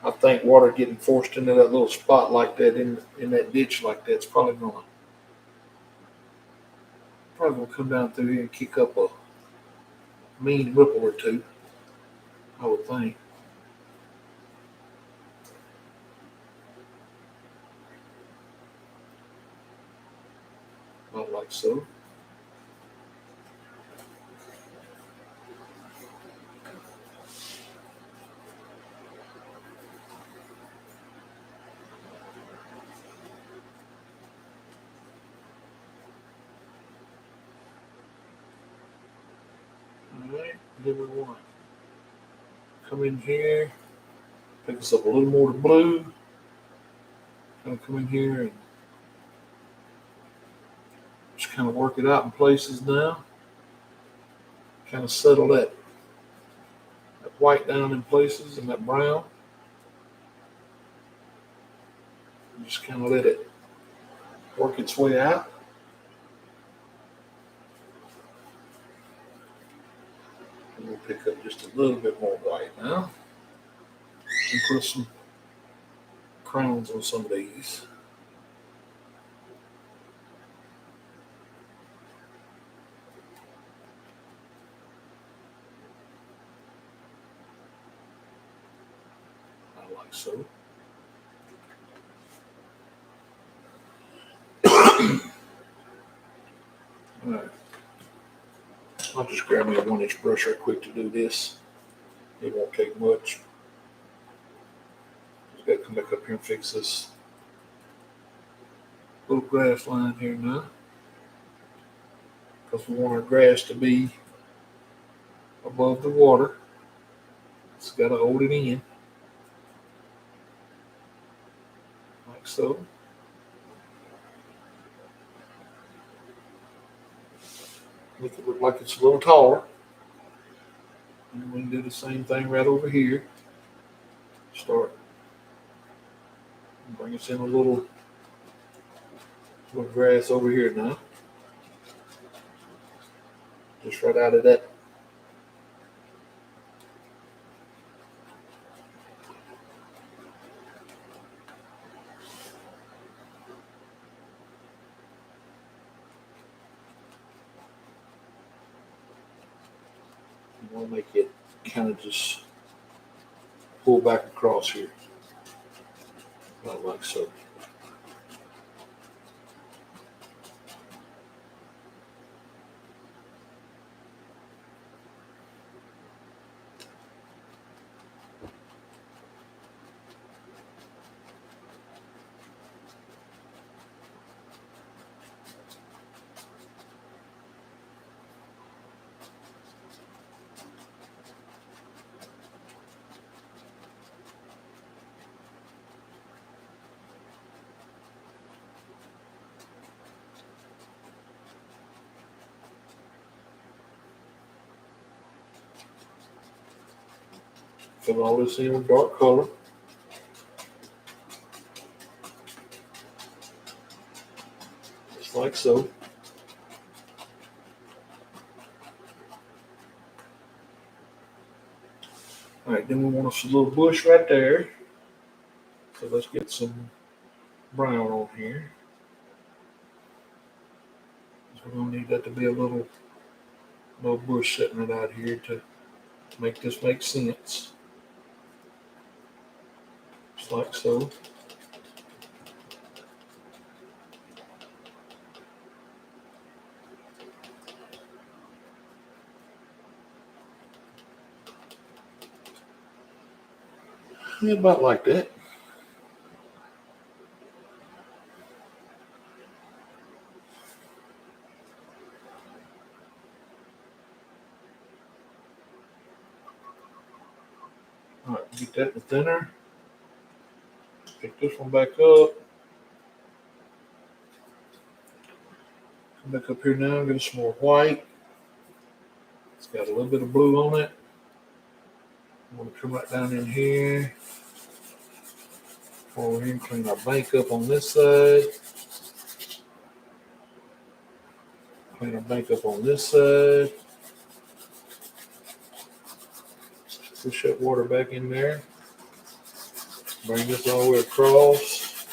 I think water getting forced into that little spot like that in that ditch like that's probably gonna come down through here and kick up a mean ripple or two, I would think. Not like so. Alright, then we want to come in here, pick us up a little more of blue. Kind of come in here and just kind of work it out in places now. Kind of settle that white down in places and that brown. And just kind of let it work its way out. And we'll pick up just a little bit more white now. And put some crowns on some of these. Like so. All right. I'll just grab me a 1-inch brush right quick to do this. It won't take much. Just got to come back up here and fix this little grass line here now. Because we want our grass to be above the water. It's got to hold it in. Like so. Make it look like it's a little taller. And we can do the same thing right over here. Start. Bring us in a little grass over here now. Just right out of that. You want to make it kind of just pull back across here. About like so. Fill all this in with dark color. Just like so. All right, then we want us a little bush right there. So let's get some brown on here. So we're gonna need that to be a little bush sitting right out here to make this make sense. Just like so. Yeah, about like that. All right, get that in the thinner. Pick this one back up. Come back up here now, get us some more white. It's got a little bit of blue on it. I'm going to come right down in here. Over here and clean our bank up on this side. Clean our bank up on this side. Push that water back in there. Bring this all the way across.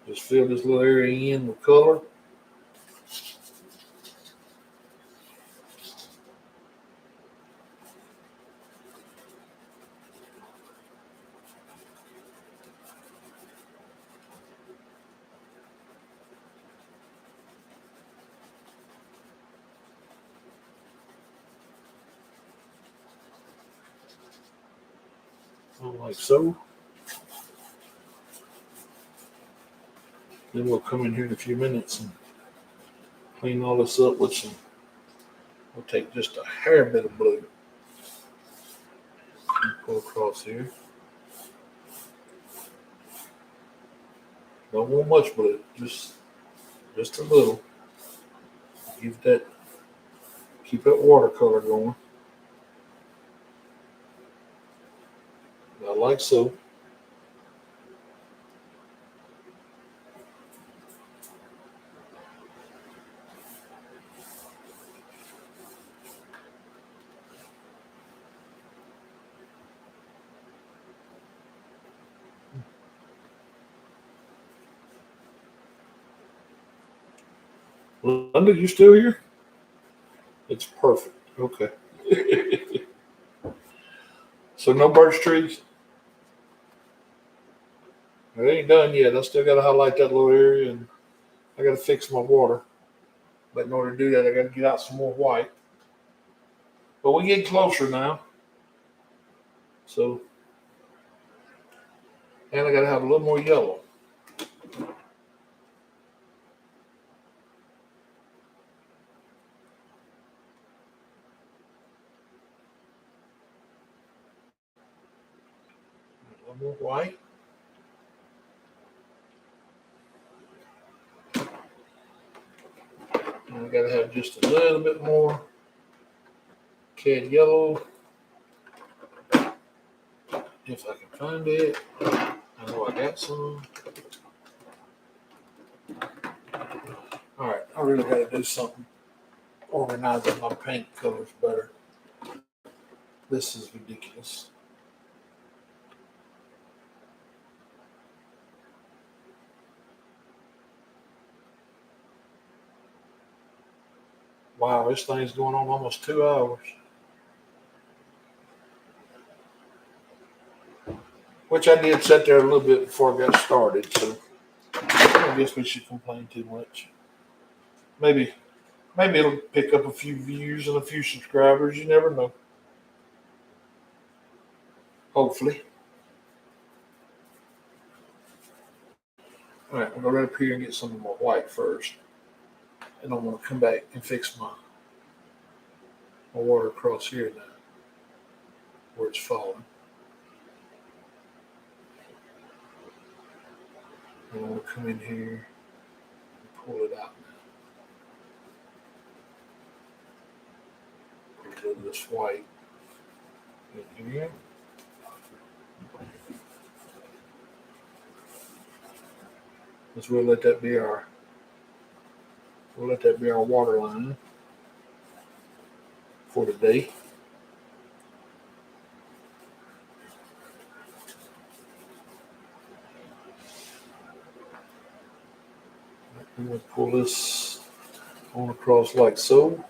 Just fill this little area in with color. Like so. Then we'll come in here in a few minutes and clean all this up with some. We'll take just a hair bit of blue and pull across here. Don't want much blue, just a little. Keep that watercolor going. Like so. Linda, you still here? It's perfect. Okay. So no birch trees? It ain't done yet. I still got to highlight that little area, and I got to fix my water. But in order to do that, I got to get out some more white. But we get closer now. So, and I got to have a little more yellow. A little more white. And I got to have just a little bit more cad yellow. If I can find it. I know I got some. All right, I really got to do something organizing my paint colors better. This is ridiculous. Wow, this thing's going on almost 2 hours. Which I did sit there a little bit before I got started, so I guess we should complain too much. Maybe it'll pick up a few views and a few subscribers. You never know. Hopefully. All right, I'm gonna go up here and get some of my white first, and I'm gonna come back and fix my water across here now, where it's falling. And I'm gonna come in here and pull it out now. Put a little of this white in here. Let's let that be our water line for today. I'm going to pull this on across like so.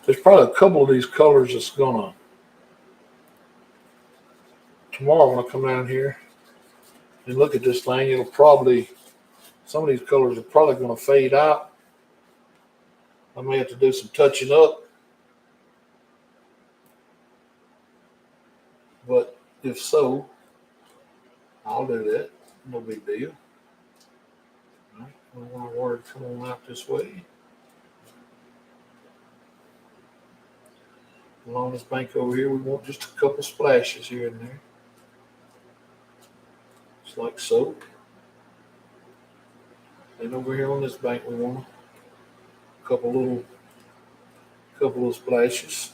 There's probably a couple of these colors that's gonna. Tomorrow when I come down here and look at this thing, it'll probably, some of these colors are probably gonna fade out. I may have to do some touching up. But if so, I'll do that. No big deal. All right, I want our water to come on out this way. Along this bank over here, we want just a couple splashes here and there. Just like so. And over here on this bank, we want a couple of splashes.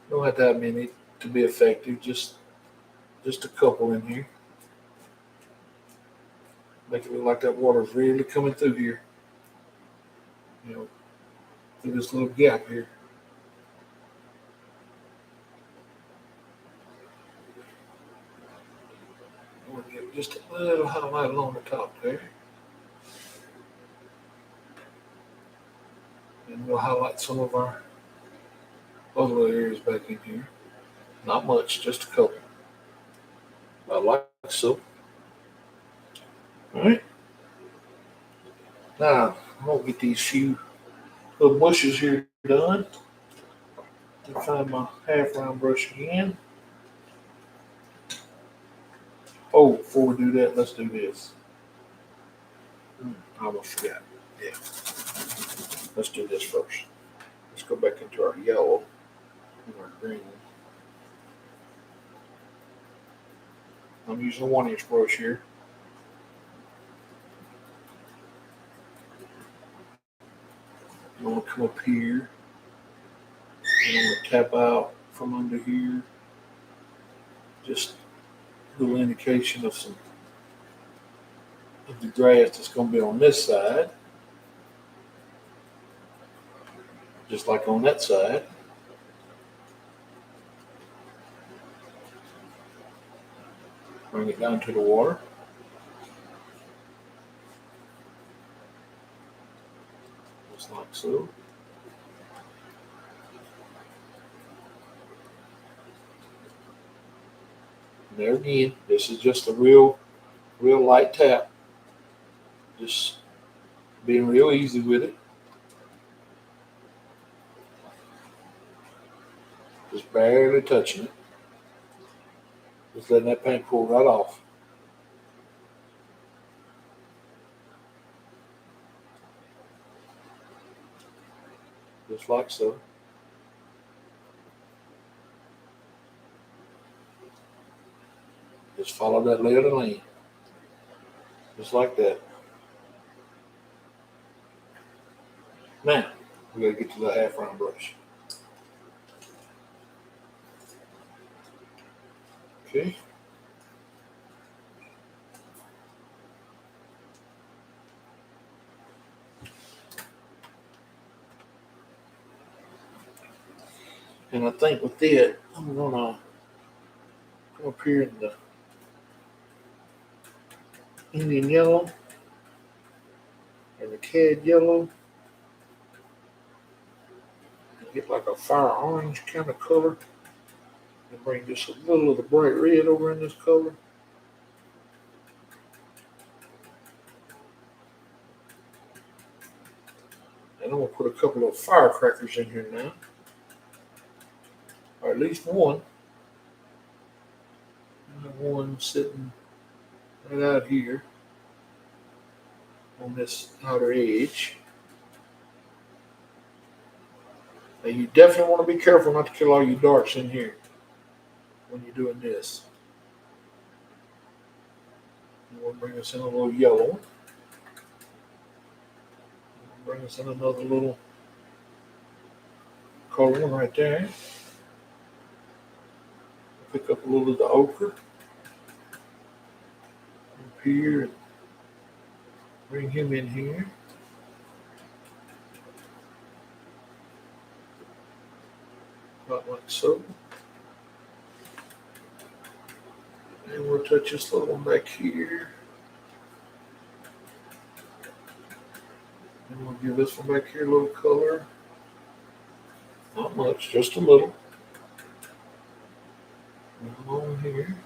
Don't have to have many to be effective. Just a couple in here. Make it look like that water's really coming through here. You know, through this little gap here. I'm going to give just a little highlight along the top there. And we'll highlight some of our other little areas back in here. Not much, just a couple. Like so. All right. Now, I'm going to get these few little bushes here done. And find my half round brush again. Oh, before we do that, let's do this. I almost forgot. Yeah. Let's do this first. Let's go back into our yellow and our green. I'm using a 1-inch brush here. I'm going to come up here. And I'm going to tap out from under here. Just a little indication of some of the grass that's going to be on this side. Just like on that side. Bring it down to the water. Just like so. And there again, this is just a real light tap. Just being real easy with it. Just barely touching it. Just letting that paint pull right off. Just like so. Just follow that lay of the land. Just like that. Now, we gotta get to the half round brush. Okay. And I think with that, I'm gonna come up here in the Indian yellow and the cad yellow. Get like a fire orange kind of color. And bring just a little of the bright red over in this color. And I'm gonna put a couple of firecrackers in here now. Or at least one. And one sitting right out here on this outer edge. Now you definitely want to be careful not to kill all your darks in here when you're doing this. We'll bring us in a little yellow. We'll bring us in another little color one right there. Pick up a little of the ochre up here and bring him in here. About like so. And we'll touch this little one back here. And we'll give this one back here a little color. Not much, just a little. Along here.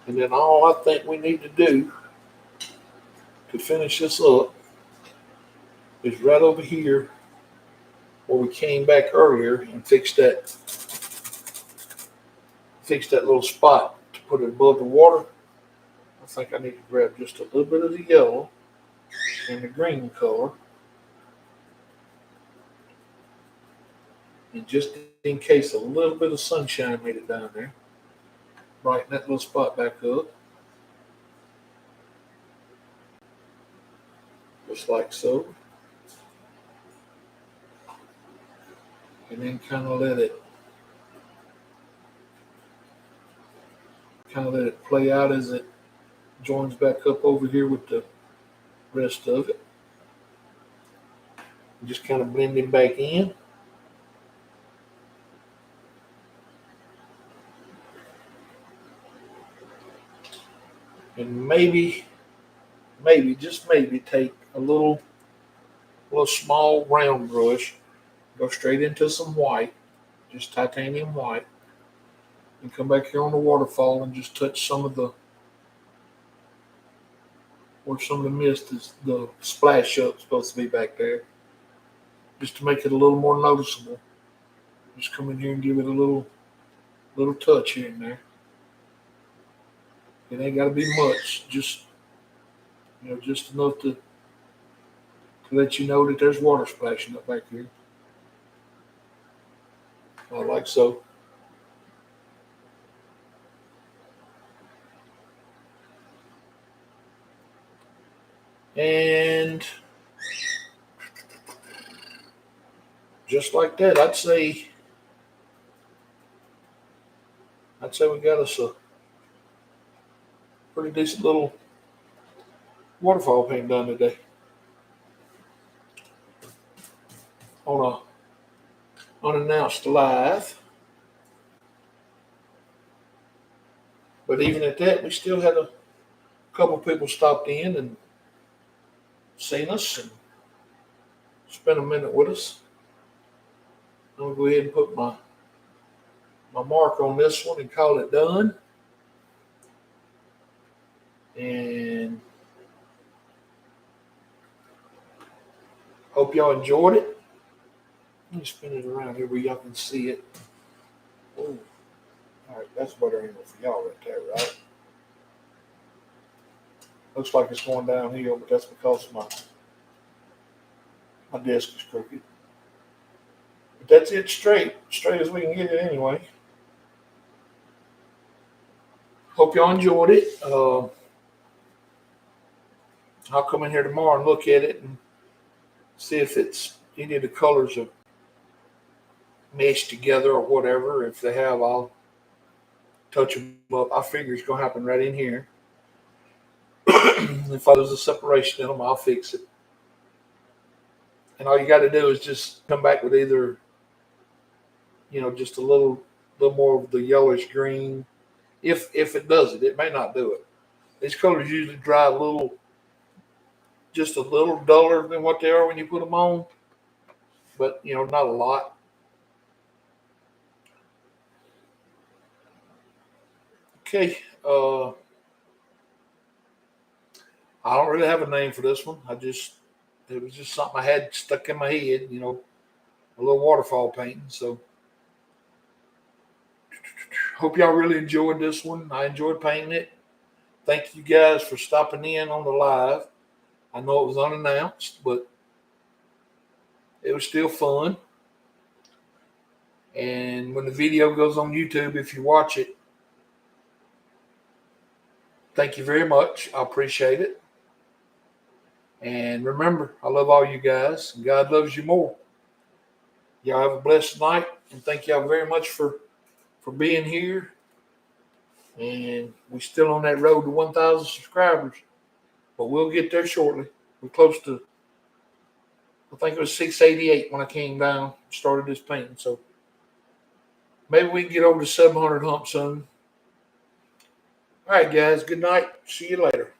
And then all I think we need to do to finish this up is right over here where we came back earlier and fix that little spot to put it above the water. I think I need to grab just a little bit of the yellow and the green color. And just in case a little bit of sunshine made it down there, brighten that little spot back up. Just like so. And then kind of let it play out as it joins back up over here with the rest of it. Just kind of blend it back in. And maybe, just maybe take a little small round brush, go straight into some white, just titanium white, and come back here on the waterfall and just touch some of the, where some of the mist is, the splash up supposed to be back there, just to make it a little more noticeable. Just come in here and give it a little touch here and there. It ain't got to be much, just just enough to let you know that there's water splashing up back here. Like so. And just like that, I'd say we got us a pretty decent little waterfall paint done today. On a unannounced live. But even at that, we still had a couple people stopped in and seen us and spent a minute with us. I'm gonna go ahead and put my mark on this one and call it done. And hope y'all enjoyed it. Let me spin it around here where y'all can see it. Ooh. All right, that's a better angle for y'all right there, right? Looks like it's going downhill, but that's because my desk is crooked. But that's it straight as we can get it anyway. Hope y'all enjoyed it. I'll come in here tomorrow and look at it and see if it's any of the colors are meshed together or whatever. If they have, I'll touch them up. I figure it's going to happen right in here. If there's a separation in them, I'll fix it. And all you got to do is just come back with either, just a little more of the yellowish green. If it does it, it may not do it. These colors usually dry just a little duller than what they are when you put them on, but not a lot. Okay, I don't really have a name for this one. It was just something I had stuck in my head, a little waterfall painting. So hope y'all really enjoyed this one. I enjoyed painting it. Thank you guys for stopping in on the live. I know it was unannounced, but it was still fun. And when the video goes on YouTube, if you watch it, thank you very much. I appreciate it. And remember, I love all you guys, and God loves you more. Y'all have a blessed night, and thank y'all very much for being here. And we're still on that road to 1,000 subscribers, but we'll get there shortly. We're close to, I think it was 688 when I came down and started this painting. So maybe we can get over the 700 hump soon. All right, guys. Good night. See you later.